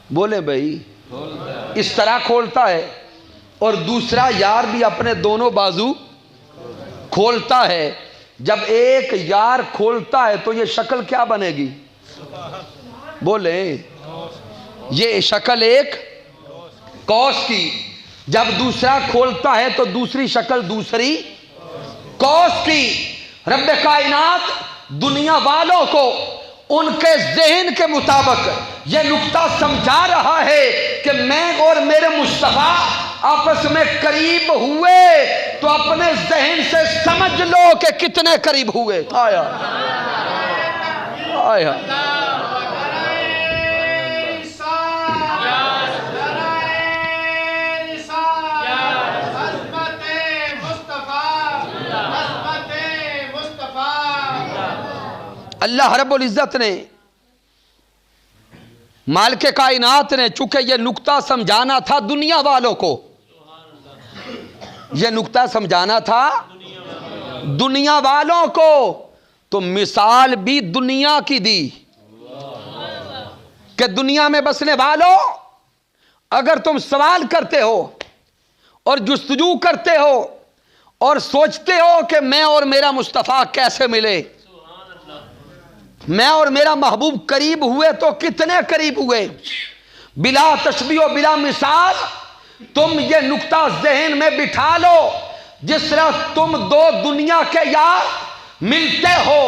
بولے بھائی اس طرح کھولتا ہے اور دوسرا یار بھی اپنے دونوں بازو کھولتا ہے. جب ایک یار کھولتا ہے تو یہ شکل کیا بنے گی؟ بولے یہ شکل ایک قوس کی. جب دوسرا کھولتا ہے تو دوسری شکل دوسری قوس کی. رب کائنات دنیا والوں کو ان کے ذہن کے مطابق یہ نقطہ سمجھا رہا ہے کہ میں اور میرے مصطفیٰ آپس میں قریب ہوئے تو اپنے ذہن سے سمجھ لو کہ کتنے قریب ہوئے. آیا آیا اللہ رب العزت نے مالک کائنات نے چونکہ یہ نقطہ سمجھانا تھا دنیا والوں کو، یہ نقطہ سمجھانا تھا دنیا والوں کو، تو مثال بھی دنیا کی دی کہ دنیا میں بسنے والوں اگر تم سوال کرتے ہو اور جستجو کرتے ہو اور سوچتے ہو کہ میں اور میرا مصطفیٰ کیسے ملے، میں اور میرا محبوب قریب ہوئے تو کتنے قریب ہوئے، بلا تشبیہ و بلا مثال تم یہ نقطہ ذہن میں بٹھا لو. جس طرح تم دو دنیا کے یار ملتے ہو،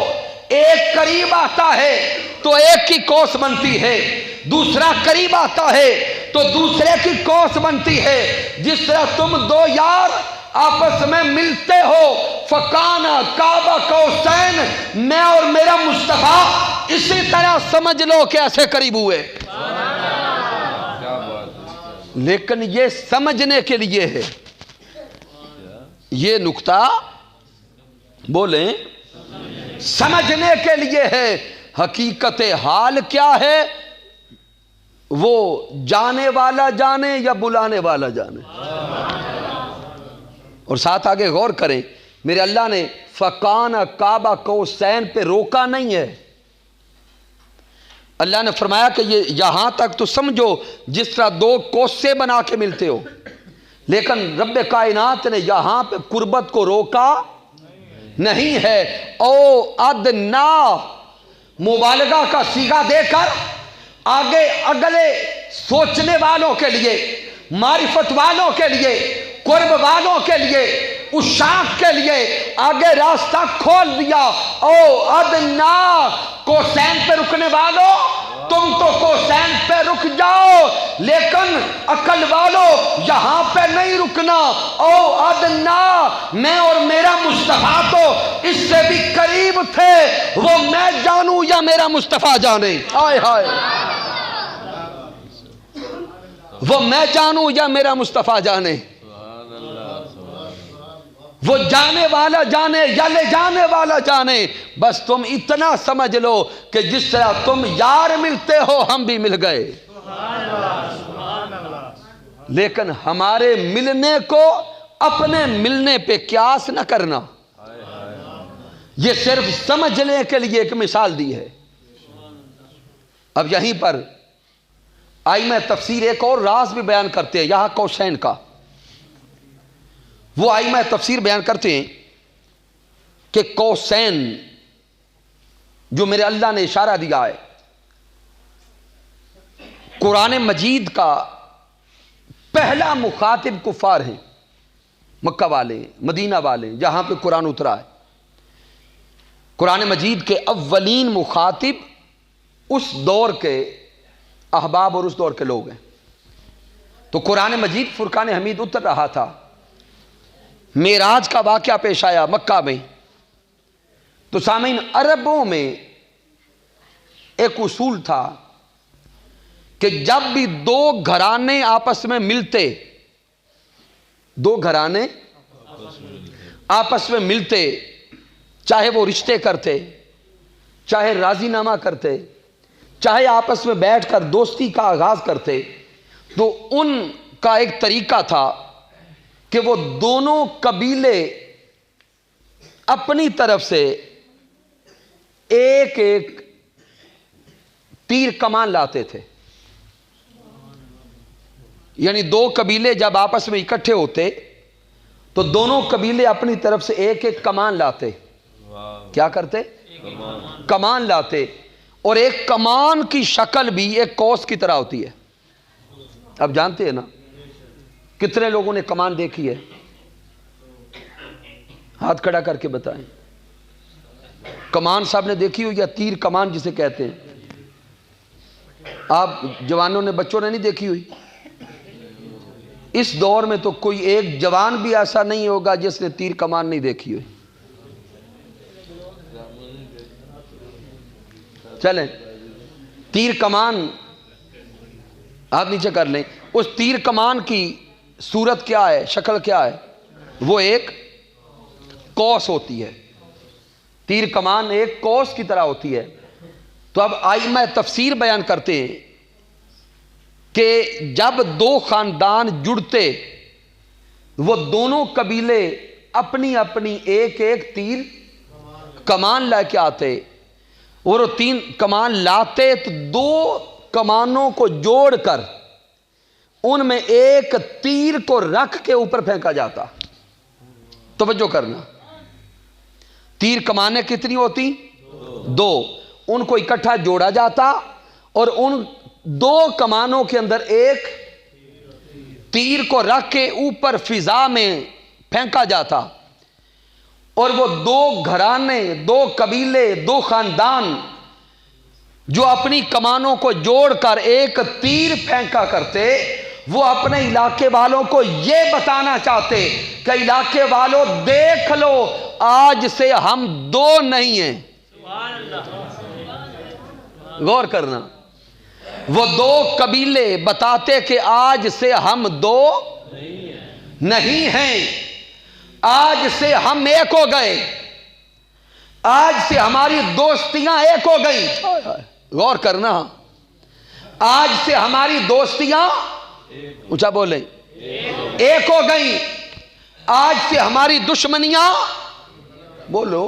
ایک قریب آتا ہے تو ایک کی قوس بنتی ہے، دوسرا قریب آتا ہے تو دوسرے کی قوس بنتی ہے. جس طرح تم دو یار آپس میں ملتے ہو، فکانا کعبہ قوسین، میں اور میرا مصطفیٰ اسی طرح سمجھ لو کہ ایسے قریب ہوئے. لیکن یہ سمجھنے کے لیے ہے، یہ نقطہ بولیں سمجھنے کے لیے ہے. حقیقت حال کیا ہے وہ جانے والا جانے یا بلانے والا جانے. اور ساتھ آگے غور کریں، میرے اللہ نے فکان کعبہ قوسین پہ روکا نہیں ہے. اللہ نے فرمایا کہ یہ یہاں تک تو سمجھو جس طرح دو کوسے بنا کے ملتے ہو، لیکن رب کائنات نے یہاں پہ قربت کو روکا نہیں ہے. او ادنا مبالغہ کا صیغہ دے کر آگے اگلے سوچنے والوں کے لیے، معرفت والوں کے لیے، قرب والوں کے لیے، اشاق کے لیے آگے راستہ کھول دیا. او ادنا کوسین پہ رکنے والوں تم تو کوسین پہ رک جاؤ، لیکن عقل والوں یہاں پہ نہیں رکنا. او ادنا میں اور میرا مصطفیٰ تو اس سے بھی قریب تھے، وہ میں جانوں یا میرا مصطفیٰ جانے. ہائے ہائے، وہ میں جانوں یا میرا مصطفیٰ جانے، وہ جانے والا جانے یا لے جانے والا جانے. بس تم اتنا سمجھ لو کہ جس طرح تم یار ملتے ہو ہم بھی مل گئے. لیکن ہمارے ملنے کو اپنے ملنے پہ قیاس نہ کرنا. یہ صرف سمجھنے کے لیے ایک مثال دی ہے. اب یہیں پر ائمہ تفسیر ایک اور راز بھی بیان کرتے ہیں یہاں قوسین کا. وہ ائمہ تفسیر بیان کرتے ہیں کہ قوسین جو میرے اللہ نے اشارہ دیا ہے، قرآن مجید کا پہلا مخاطب کفار ہیں، مکہ والے، مدینہ والے، جہاں پہ قرآن اترا ہے. قرآن مجید کے اولین مخاطب اس دور کے احباب اور اس دور کے لوگ ہیں. تو قرآن مجید فرقان حمید اتر رہا تھا، معراج کا واقعہ پیش آیا مکہ میں. تو سامعین، عربوں میں ایک اصول تھا کہ جب بھی دو گھرانے آپس میں ملتے، دو گھرانے آپس میں ملتے، چاہے وہ رشتے کرتے، چاہے راضی نامہ کرتے، چاہے آپس میں بیٹھ کر دوستی کا آغاز کرتے، تو ان کا ایک طریقہ تھا کہ وہ دونوں قبیلے اپنی طرف سے ایک ایک تیر کمان لاتے تھے. یعنی دو قبیلے جب آپس میں اکٹھے ہوتے تو دونوں قبیلے اپنی طرف سے ایک ایک کمان لاتے. کیا کرتے؟ کمان لاتے. اور ایک کمان کی شکل بھی ایک قوس کی طرح ہوتی ہے. اب جانتے ہیں نا کتنے لوگوں نے کمان دیکھی ہے؟ ہاتھ کھڑا کر کے بتائیں. کمان صاحب نے دیکھی ہو یا تیر کمان جسے کہتے ہیں؟ آپ جوانوں نے، بچوں نے نہیں دیکھی ہوئی؟ اس دور میں تو کوئی ایک جوان بھی ایسا نہیں ہوگا جس نے تیر کمان نہیں دیکھی ہوئی. چلیں، تیر کمان آپ نیچے کر لیں. اس تیر کمان کی صورت کیا ہے، شکل کیا ہے؟ وہ ایک قوس ہوتی ہے. تیر کمان ایک قوس کی طرح ہوتی ہے. تو اب ائمہ تفسیر بیان کرتے ہیں کہ جب دو خاندان جڑتے، وہ دونوں قبیلے اپنی اپنی ایک ایک تیر کمان لے کے آتے، اور وہ تین کمان لاتے تو دو کمانوں کو جوڑ کر ان میں ایک تیر کو رکھ کے اوپر پھینکا جاتا. توجہ کرنا، تیر کمانیں کتنی ہوتی؟ دو. ان کو اکٹھا جوڑا جاتا اور ان دو کمانوں کے اندر ایک تیر کو رکھ کے اوپر فضا میں پھینکا جاتا. اور وہ دو گھرانے، دو قبیلے، دو خاندان جو اپنی کمانوں کو جوڑ کر ایک تیر پھینکا کرتے، وہ اپنے علاقے والوں کو یہ بتانا چاہتے کہ علاقے والوں دیکھ لو، آج سے ہم دو نہیں ہیں. غور کرنا، وہ دو قبیلے بتاتے کہ آج سے ہم دو نہیں ہیں، آج سے ہم ایک ہو گئے، آج سے ہماری دوستیاں ایک ہو گئی. غور کرنا، آج سے ہماری دوستیاں، اونچا بولیں، ایک ہو گئی. آج سے ہماری دشمنیاں، بولو،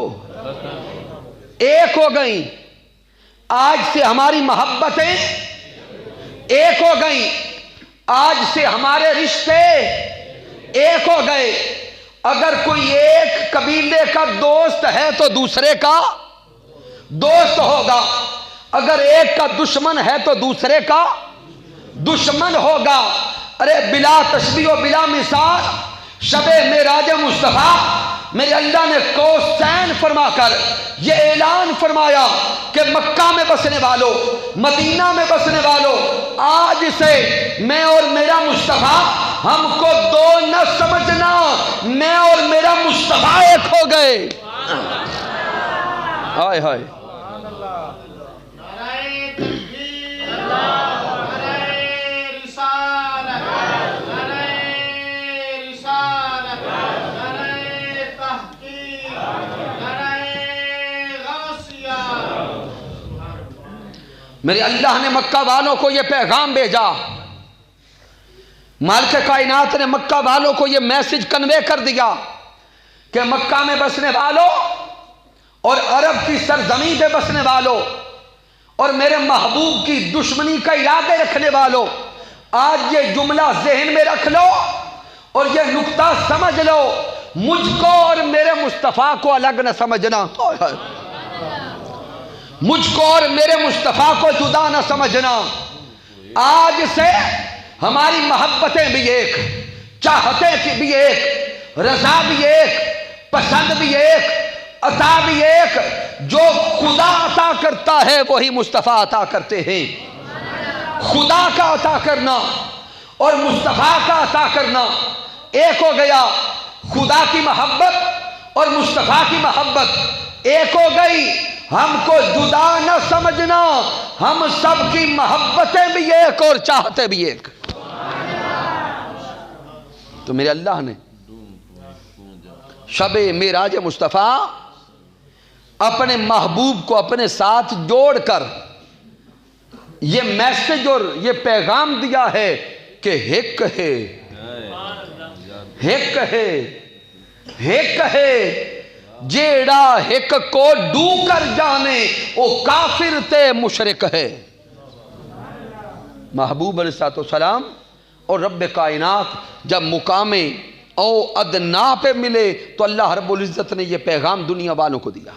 ایک ہو گئی. آج سے ہماری محبتیں ایک ہو گئیں. آج سے ہمارے رشتے ایک ہو گئے. اگر کوئی ایک قبیلے کا دوست ہے تو دوسرے کا دوست ہوگا، اگر ایک کا دشمن ہے تو دوسرے کا دشمن ہوگا. ارے بلا تشبیہ و بلا مثال شب معراج مصطفیٰ میرے اللہ نے کوسین فرما کر یہ اعلان فرمایا کہ مکہ میں بسنے والوں، مدینہ میں بسنے والوں، آج سے میں اور میرا مصطفیٰ، ہم کو دو نہ سمجھنا، میں اور میرا مصطفیٰ ایک ہو گئے. ہائے ہائے، میرے اللہ نے مکہ والوں کو یہ پیغام بھیجا، مالک کائنات نے مکہ والوں کو یہ میسج کنوے کر دیا کہ مکہ میں بسنے والوں اور عرب کی سرزمین پہ بسنے والوں اور میرے محبوب کی دشمنی کا ارادے رکھنے والوں، آج یہ جملہ ذہن میں رکھ لو اور یہ نقطہ سمجھ لو، مجھ کو اور میرے مصطفیٰ کو الگ نہ سمجھنا، مجھ کو اور میرے مصطفیٰ کو جدا نہ سمجھنا. آج سے ہماری محبتیں بھی ایک، چاہتیں بھی ایک، رضا بھی ایک، پسند بھی ایک، عطا بھی ایک. جو خدا عطا کرتا ہے وہی مصطفیٰ عطا کرتے ہیں. خدا کا عطا کرنا اور مصطفیٰ کا عطا کرنا ایک ہو گیا، خدا کی محبت اور مصطفیٰ کی محبت ایک ہو گئی۔ ہم کو جدا نہ سمجھنا، ہم سب کی محبتیں بھی ایک اور چاہتے بھی ایک۔ تو میرے اللہ نے شب معراج مصطفیٰ اپنے محبوب کو اپنے ساتھ جوڑ کر یہ میسج اور یہ پیغام دیا ہے کہ ہک ہے، ہک ہے، ہک ہے، جیڑا ہک کو ڈو کر جانے او کافر تے مشرک ہے۔ محبوب علیہ السلام اور رب کائنات جب مقام او ادنا پہ ملے تو اللہ رب العزت نے یہ پیغام دنیا والوں کو دیا۔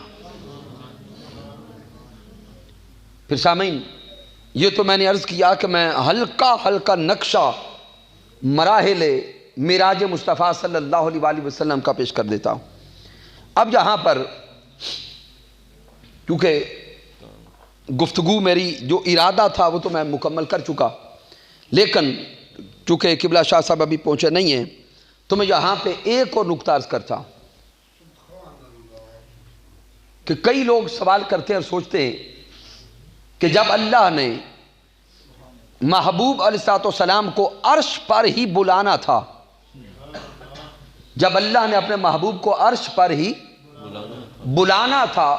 پھر سامعین، یہ تو میں نے عرض کیا کہ میں ہلکا ہلکا نقشہ مراحل معراج مصطفیٰ صلی اللہ علیہ وآلہ وسلم کا پیش کر دیتا ہوں۔ اب یہاں پر کیونکہ گفتگو میری جو ارادہ تھا وہ تو میں مکمل کر چکا، لیکن چونکہ قبلہ شاہ صاحب ابھی پہنچے نہیں ہیں تو میں یہاں پہ ایک اور نقطہ عرض کرتا ہوں کہ کئی لوگ سوال کرتے ہیں اور سوچتے ہیں کہ جب اللہ نے محبوب علیہ السلام کو عرش پر ہی بلانا تھا، جب اللہ نے اپنے محبوب کو عرش پر ہی بلانا تھا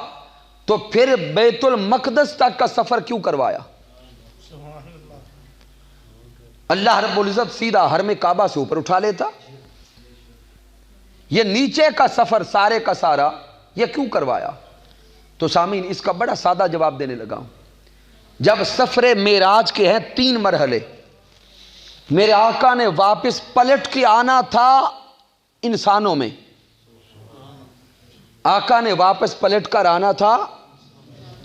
تو پھر بیت المقدس تک کا سفر کیوں کروایا؟ اللہ رب العزت سیدھا حرم کعبہ سے اوپر اٹھا لیتا، یہ نیچے کا سفر سارے کا سارا یہ کیوں کروایا؟ تو سامعین اس کا بڑا سادہ جواب دینے لگا ہوں۔ جب سفر معراج کے ہیں 3 مرحلے، میرے آقا نے واپس پلٹ کے آنا تھا انسانوں میں، آقا نے واپس پلٹ کر آنا تھا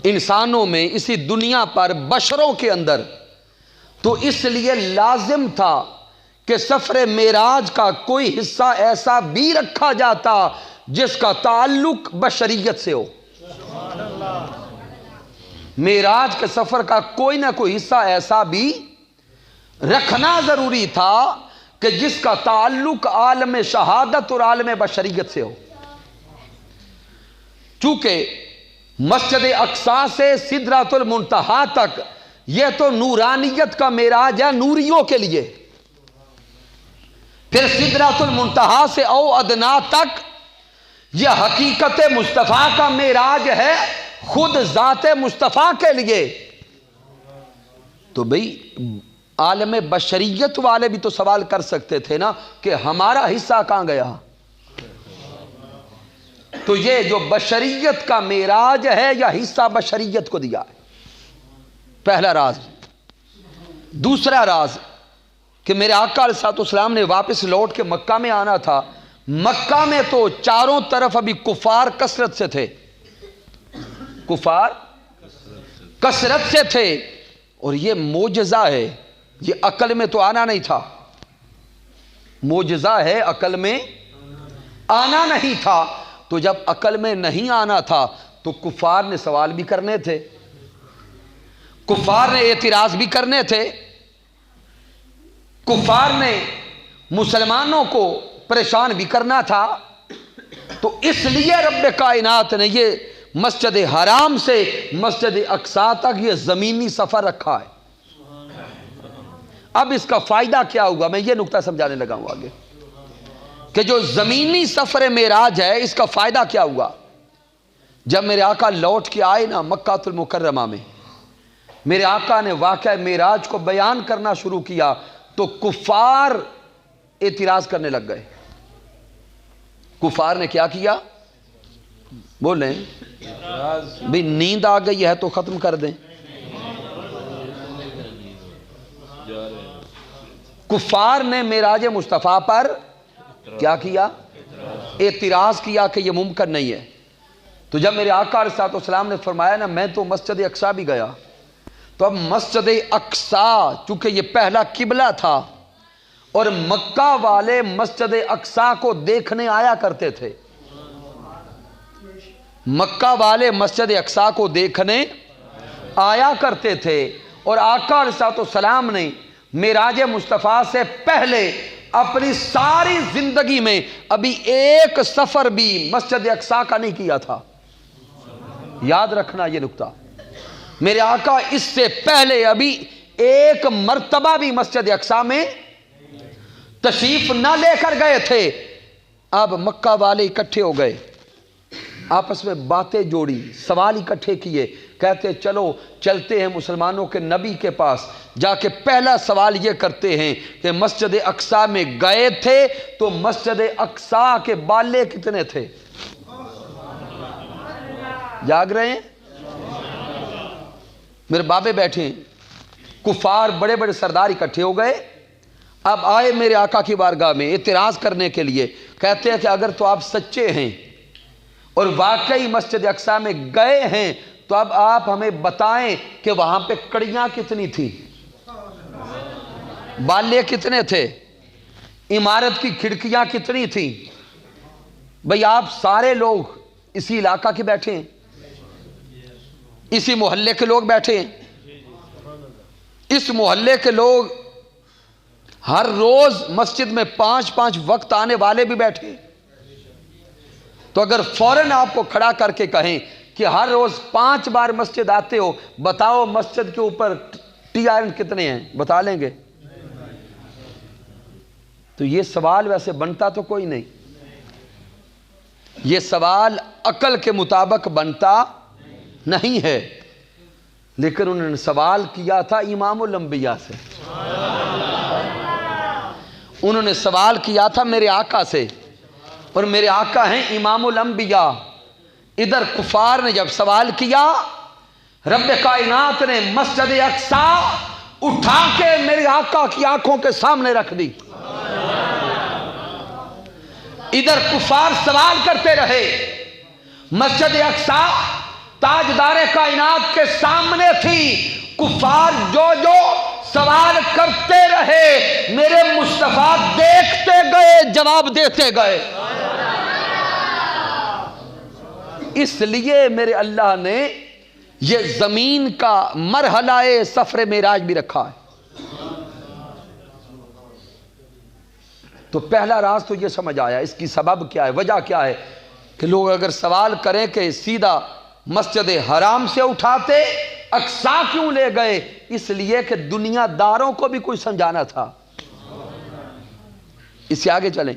انسانوں میں، اسی دنیا پر بشروں کے اندر، تو اس لیے لازم تھا کہ سفر معراج کا کوئی حصہ ایسا بھی رکھا جاتا جس کا تعلق بشریت سے ہو۔ معراج کے سفر کا کوئی نہ کوئی حصہ ایسا بھی رکھنا ضروری تھا کہ جس کا تعلق عالم شہادت اور عالم بشریت سے ہو۔ چونکہ مسجد اقصی سے سدرۃ المنتہا تک یہ تو نورانیت کا معراج ہے نوریوں کے لیے، پھر سدرۃ المنتہا سے او ادنا تک یہ حقیقت مصطفیٰ کا معراج ہے خود ذات مصطفیٰ کے لیے۔ تو بھئی عالم بشریت والے بھی تو سوال کر سکتے تھے نا کہ ہمارا حصہ کہاں گیا؟ تو یہ جو بشریت کا معراج ہے یا حصہ بشریت کو دیا ہے، پہلا راز۔ دوسرا راز کہ میرے آقا علیہ السلام نے واپس لوٹ کے مکہ میں آنا تھا، مکہ میں تو چاروں طرف ابھی کفار کثرت سے تھے، کفار کثرت سے تھے، اور یہ معجزہ ہے، یہ عقل میں تو آنا نہیں تھا، معجزہ ہے عقل میں آنا نہیں تھا۔ تو جب عقل میں نہیں آنا تھا تو کفار نے سوال بھی کرنے تھے، کفار نے اعتراض بھی کرنے تھے، کفار نے مسلمانوں کو پریشان بھی کرنا تھا۔ تو اس لیے رب کائنات نے یہ مسجد حرام سے مسجد اقصی تک یہ زمینی سفر رکھا ہے۔ اب اس کا فائدہ کیا ہوا، میں یہ نقطہ سمجھانے لگا ہوں آگے کہ جو زمینی سفر معراج ہے اس کا فائدہ کیا ہوا۔ جب میرے آقا لوٹ کے آئے نا مکہ المکرمہ میں، میرے آقا نے واقعہ معراج کو بیان کرنا شروع کیا تو کفار اعتراض کرنے لگ گئے۔ کفار نے کیا کیا؟ بولیں بھی نیند آ گئی ہے تو ختم کر دیں۔ کفار نے معراج مصطفیٰ پر کیا کیا؟ اعتراض کیا کہ یہ ممکن نہیں ہے۔ تو جب میرے آقا علیہ السلام نے فرمایا نا میں تو مسجد اقصی بھی گیا، تو اب مسجد اقصی چونکہ یہ پہلا قبلہ تھا اور مکہ والے مسجد اقصی کو دیکھنے آیا کرتے تھے، مکہ والے مسجد اقصی کو دیکھنے آیا کرتے تھے، اور آقا علیہ السلام نے معراج مصطفیٰ سے پہلے اپنی ساری زندگی میں ابھی ایک سفر بھی مسجد اقصیٰ کا نہیں کیا تھا. یاد رکھنا یہ نکتہ. میرے آقا اس سے پہلے ابھی ایک مرتبہ بھی مسجد اقصیٰ میں تشریف نہ لے کر گئے تھے. اب مکہ والے اکٹھے ہو گئے, آپس میں باتیں جوڑی, سوال اکٹھے کیے, کہتے چلو چلتے ہیں مسلمانوں کے نبی کے پاس, جا کے پہلا سوال یہ کرتے ہیں کہ مسجد اقصیٰ میں گئے تھے تو مسجد اقصیٰ کے بالے کتنے تھے؟ جاگ رہے ہیں؟ میرے بابے بیٹھے ہیں, کفار بڑے بڑے سردار اکٹھے ہو گئے. اب آئے میرے آقا کی بارگاہ میں اعتراض کرنے کے لیے, کہتے ہیں کہ اگر تو آپ سچے ہیں اور واقعی مسجد اقصیٰ میں گئے ہیں تو اب آپ ہمیں بتائیں کہ وہاں پہ کڑیاں کتنی تھی, بالے کتنے تھے, عمارت کی کھڑکیاں کتنی تھیں. بھئی آپ سارے لوگ اسی علاقہ کے بیٹھے ہیں, اسی محلے کے لوگ بیٹھے ہیں, اس محلے کے لوگ ہر روز مسجد میں 5 وقت آنے والے بھی بیٹھے. تو اگر فوراً آپ کو کھڑا کر کے کہیں کہ ہر روز 5 بار مسجد آتے ہو, بتاؤ مسجد کے اوپر ٹی آئرن کتنے ہیں, بتا لیں گے؟ تو یہ سوال ویسے بنتا تو کوئی نہیں, یہ سوال عقل کے مطابق بنتا نہیں ہے, لیکن انہوں نے سوال کیا تھا امام الانبیاء سے, انہوں نے سوال کیا تھا میرے آقا سے, اور میرے آقا ہیں امام الانبیاء. ادھر کفار نے جب سوال کیا, رب کائنات نے مسجد اقصیٰ اٹھا کے میرے آقا کی آنکھوں کے سامنے رکھ دی. ادھر کفار سوال کرتے رہے, مسجد اقصیٰ تاجدار کائنات کے سامنے تھی. کفار جو سوال کرتے رہے, میرے مصطفیٰ دیکھتے گئے, جواب دیتے گئے. اس لیے میرے اللہ نے یہ زمین کا مرحلہ سفر معراج بھی رکھا ہے. تو پہلا راز تو یہ سمجھ آیا, اس کی سبب کیا ہے, وجہ کیا ہے کہ لوگ اگر سوال کریں کہ سیدھا مسجد حرام سے اٹھاتے, اقصیٰ کیوں لے گئے, اس لیے کہ دنیا داروں کو بھی کوئی سمجھانا تھا. اس سے آگے چلیں.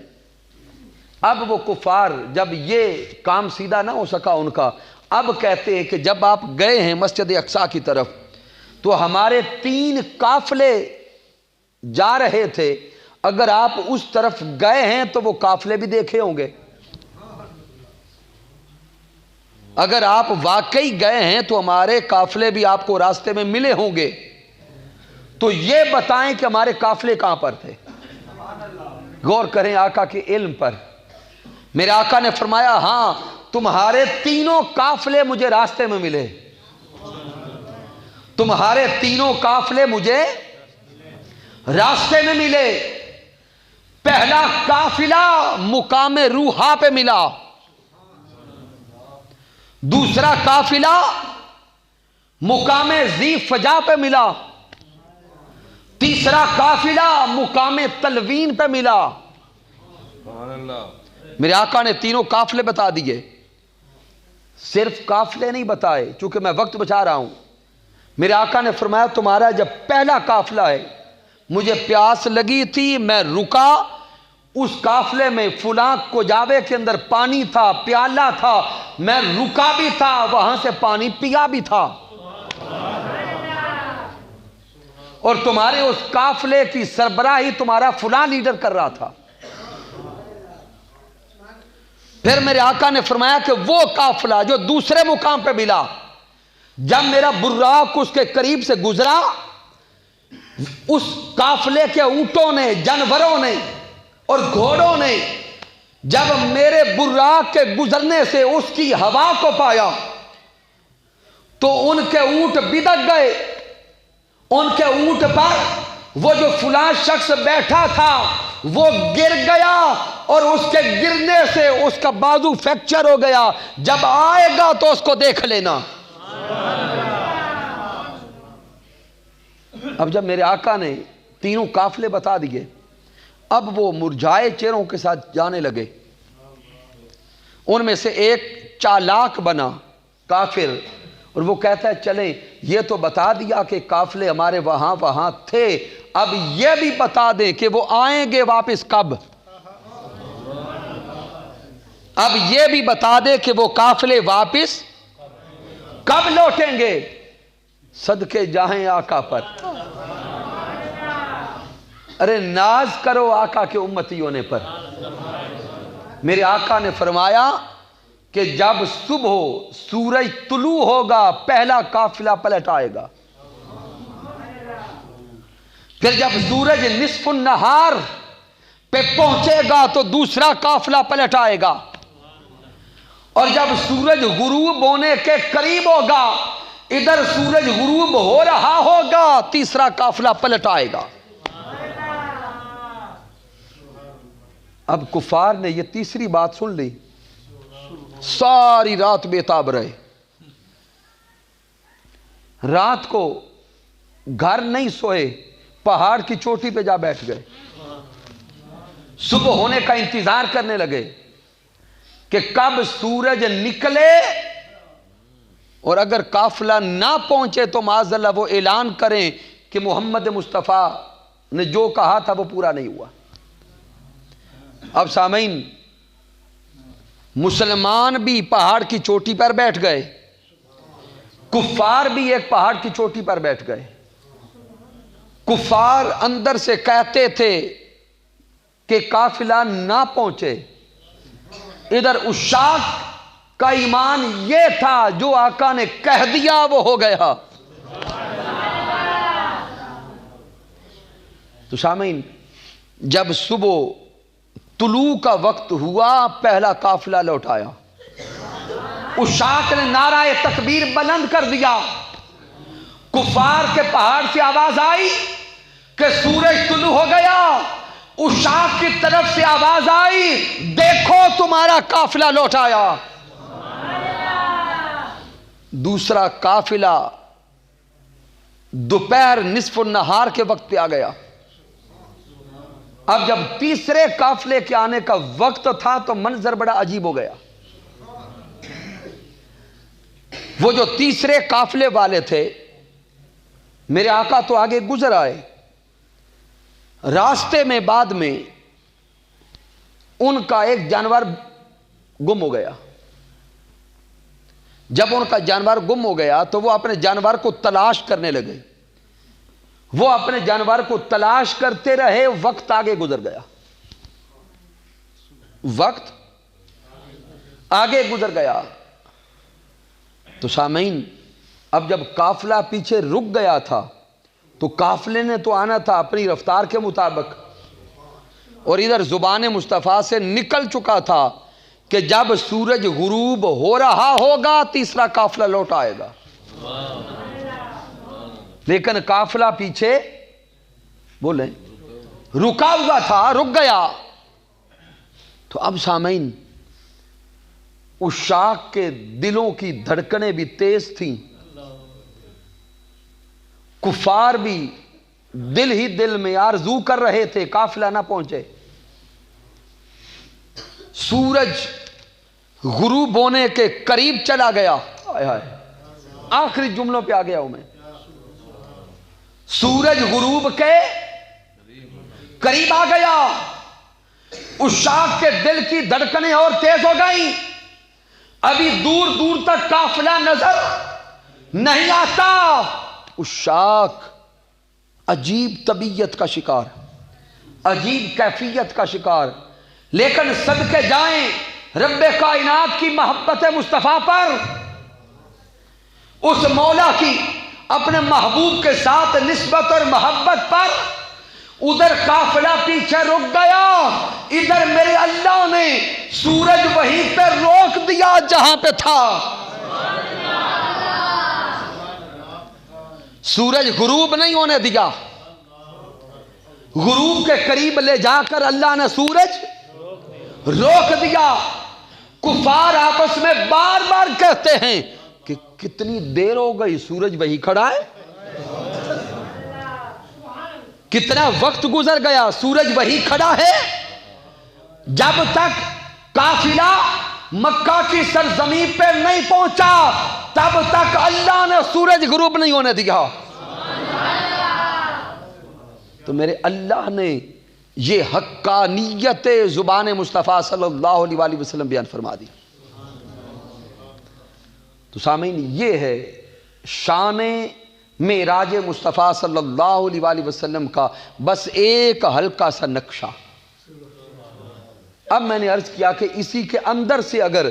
اب وہ کفار جب یہ کام سیدھا نہ ہو سکا ان کا, اب کہتے ہیں کہ جب آپ گئے ہیں مسجد اقصیٰ کی طرف تو ہمارے 3 قافلے جا رہے تھے, اگر آپ اس طرف گئے ہیں تو وہ قافلے بھی دیکھے ہوں گے. اگر آپ واقعی گئے ہیں تو ہمارے قافلے بھی آپ کو راستے میں ملے ہوں گے. تو یہ بتائیں کہ ہمارے قافلے کہاں پر تھے. غور کریں آقا کے علم پر. میرے آقا نے فرمایا ہاں تمہارے 3 قافلے مجھے راستے میں ملے, تمہارے 3 قافلے مجھے راستے میں ملے. پہلا قافلہ مقام روحا پہ ملا, دوسرا قافلہ مقام ذی فجا پہ ملا, تیسرا قافلہ مقام تلوین پہ ملا. میرے آقا نے 3 قافلے بتا دیے. صرف قافلے نہیں بتائے, چونکہ میں وقت بچا رہا ہوں. میرے آقا نے فرمایا تمہارا جب پہلا قافلہ ہے, مجھے پیاس لگی تھی, میں رکا, اس قافلے میں فلاں کجاوے کے اندر پانی تھا, پیالہ تھا, میں رکا بھی تھا, وہاں سے پانی پیا بھی تھا. اور تمہارے اس قافلے کی سربراہی تمہارا فلاں لیڈر کر رہا تھا. پھر میرے آقا نے فرمایا کہ وہ قافلہ جو دوسرے مقام پہ ملا, جب میرا براق اس کے قریب سے گزرا, اس قافلے کے اونٹوں نے, جانوروں نے اور گھوڑوں نے جب میرے براق کے گزرنے سے اس کی ہوا کو پایا تو ان کے اونٹ بدک گئے. ان کے اونٹ پر وہ جو فلاں شخص بیٹھا تھا وہ گر گیا, اور اس کے گرنے سے اس کا بازو فریکچر ہو گیا. جب آئے گا تو اس کو دیکھ لینا. اب جب میرے آقا نے تینوں قافلے بتا دیے. اب وہ مرجھائے چہروں کے ساتھ جانے لگے. ان میں سے ایک چالاک بنا کافر, اور وہ کہتا ہے چلیں یہ تو بتا دیا کہ قافلے ہمارے وہاں تھے, اب یہ بھی بتا دیں کہ وہ آئیں گے واپس کب. اب یہ بھی بتا دے کہ وہ قافلے واپس کب لوٹیں گے. صدقے جائیں آقا پر. ارے ناز کرو آقا کے امتی ہونے پر. میرے آقا نے فرمایا کہ جب صبح سورج طلوع ہوگا پہلا قافلہ پلٹ آئے گا, پھر جب سورج نصف النہار پہ پہنچے گا تو دوسرا قافلہ پلٹ آئے گا, اور جب سورج غروب ہونے کے قریب ہوگا, ادھر سورج غروب ہو رہا ہوگا, تیسرا قافلہ پلٹ آئے گا. اب کفار نے یہ تیسری بات سن لی, ساری رات بے تاب رہے. رات کو گھر نہیں سوئے, پہاڑ کی چوٹی پہ جا بیٹھ گئے. صبح ہونے کا انتظار کرنے لگے کہ کب سورج نکلے, اور اگر قافلہ نہ پہنچے تو معاذ اللہ وہ اعلان کریں کہ محمد مصطفیٰ نے جو کہا تھا وہ پورا نہیں ہوا. اب سامعین, مسلمان بھی پہاڑ کی چوٹی پر بیٹھ گئے, کفار بھی ایک پہاڑ کی چوٹی پر بیٹھ گئے. کفار اندر سے کہتے تھے کہ قافلہ نہ پہنچے. ادھر عشاق کا ایمان یہ تھا جو آقا نے کہہ دیا وہ ہو گیا. تو سامعین, جب صبح طلوع کا وقت ہوا پہلا قافلہ لوٹ آیا. عشاق نے نعرہ تکبیر بلند کر دیا. کفار کے پہاڑ سے آواز آئی کہ سورج طلوع ہو گیا. عشاق کی طرف سے آواز آئی دیکھو تمہارا قافلہ لوٹ آیا. دوسرا قافلہ دوپہر نصف النہار کے وقت پہ آ گیا. اب جب تیسرے قافلے کے آنے کا وقت تھا تو منظر بڑا عجیب ہو گیا. وہ جو تیسرے قافلے والے تھے, میرے آقا تو آگے گزر آئے, راستے میں بعد میں ان کا ایک جانور گم ہو گیا. جب ان کا جانور گم ہو گیا تو وہ اپنے جانور کو تلاش کرنے لگے. وہ اپنے جانور کو تلاش کرتے رہے, وقت آگے گزر گیا. وقت آگے گزر گیا. تو سامعین, اب جب قافلہ پیچھے رک گیا تھا تو قافلے نے تو آنا تھا اپنی رفتار کے مطابق, اور ادھر زبان مصطفیٰ سے نکل چکا تھا کہ جب سورج غروب ہو رہا ہوگا تیسرا قافلہ لوٹ آئے گا. لیکن قافلہ پیچھے بولیں رکا ہوا تھا, رک گیا. تو اب سامعین, عشاق کے دلوں کی دھڑکنیں بھی تیز تھیں, کفار بھی دل ہی دل میں آرزو کر رہے تھے قافلہ نہ پہنچے. سورج غروب ہونے کے قریب چلا گیا. آخری جملوں پہ آ گیا ہوں میں. سورج غروب کے قریب آ گیا. عشاق کے دل کی دھڑکنیں اور تیز ہو گئیں. ابھی دور دور تک قافلہ نظر نہیں آتا. عشاق عجیب طبیعت کا شکار, عجیب کیفیت کا شکار, لیکن صدقے جائیں رب کائنات کی محبت مصطفیٰ پر, اس مولا کی اپنے محبوب کے ساتھ نسبت اور محبت پر. ادھر قافلہ پیچھے رک گیا, ادھر میرے اللہ نے سورج وہیں پہ روک دیا جہاں پہ تھا. سورج غروب نہیں ہونے دیا, غروب کے قریب لے جا کر اللہ نے سورج روک دیا. کفار آپس میں بار بار کہتے ہیں کہ کتنی دیر ہو گئی, سورج وہی کھڑا ہے. کتنا وقت گزر گیا، سورج وہی کھڑا ہے جب تک قافلہ مکہ کی سرزمین پہ نہیں پہنچا، تب تک اللہ نے سورج غروب نہیں ہونے دیا۔ تو میرے اللہ نے یہ حقانیت زبان مصطفیٰ صلی اللہ علیہ وآلہ وسلم بیان فرما دی۔ تو سامعین، یہ ہے شان معراج مصطفیٰ صلی اللہ علیہ وآلہ وسلم کا بس ایک ہلکا سا نقشہ۔ اب میں نے عرض کیا کہ اسی کے اندر سے اگر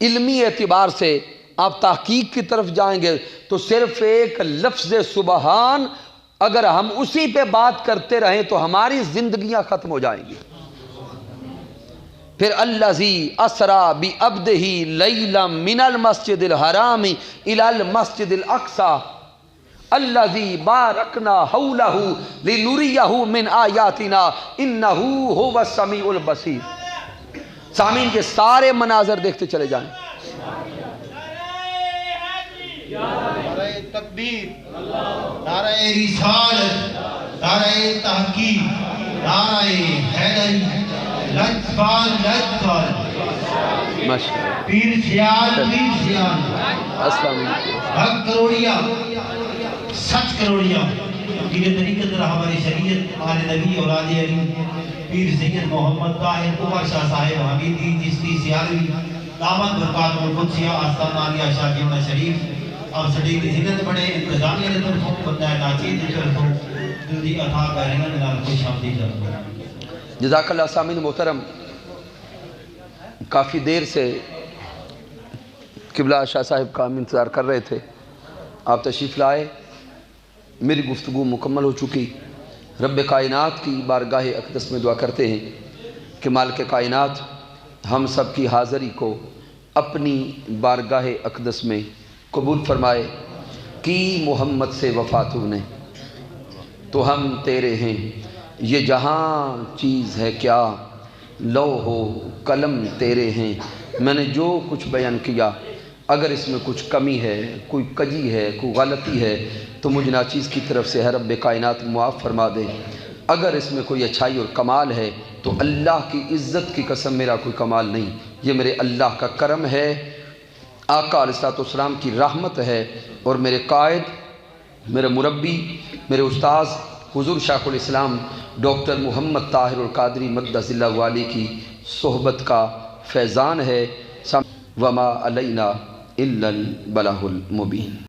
علمی اعتبار سے آپ تحقیق کی طرف جائیں گے تو صرف ایک لفظ سبحان اگر ہم اسی پہ بات کرتے رہیں تو ہماری زندگیاں ختم ہو جائیں گی۔ پھر الذی اسری بعبدہ لیلا من المسجد الحرام الی المسجد الاقصی الذی بارکنا حولہ لنریہ من آیاتنا انہ هو السمیع البصیر۔ سامعین، یہ سارے مناظر دیکھتے چلے جائیں۔ نعرہ تکبیر، نعرہ رسالت، نعرہ تحقیق، نعرہ حیدری، لجفال لجفال، پیر سیال پیر سیال، السلام علیکم، حق کروڑیا سچ کروڑیا۔ پیر طریقت ہماری شریعت آل نبی اور آل علی پیر سید محمد طاہر عمر شاہ صاحب حمیدی چشتی سیالوی دامت برکات القدسیہ آستان عالیہ شاہ جمعہ شریف اور صدیق زینت بڑے انتظامیہ نے طرفوں بندہ ناچید نے طرفوں جلدی عطا کرینا نے نال خوش آمدی طرفوں۔ جزاک اللہ سامعین محترم، کافی دیر سے قبلہ شاہ صاحب کا ہم انتظار کر رہے تھے، آپ تشریف لائے، میری گفتگو مکمل ہو چکی۔ رب کائنات کی بارگاہ اقدس میں دعا کرتے ہیں کہ مالک کائنات ہم سب کی حاضری کو اپنی بارگاہ اقدس میں قبول فرمائے۔ کی محمد سے وفا تو نے تو ہم تیرے ہیں، یہ جہاں چیز ہے کیا لوح و قلم تیرے ہیں۔ میں نے جو کچھ بیان کیا اگر اس میں کچھ کمی ہے، کوئی کجی ہے، کوئی غلطی ہے تو مجھ ناچیز کی طرف سے ہے رب کائنات معاف فرما دے۔ اگر اس میں کوئی اچھائی اور کمال ہے تو اللہ کی عزت کی قسم میرا کوئی کمال نہیں، یہ میرے اللہ کا کرم ہے، آقا علیہ السلام کی رحمت ہے، اور میرے قائد، میرے مربی، میرے استاذ حضور شیخ الاسلام ڈاکٹر محمد طاہر القادری مقدس اللہ والی کی صحبت کا فیضان ہے۔ وما علینا الا البلاغ المبین۔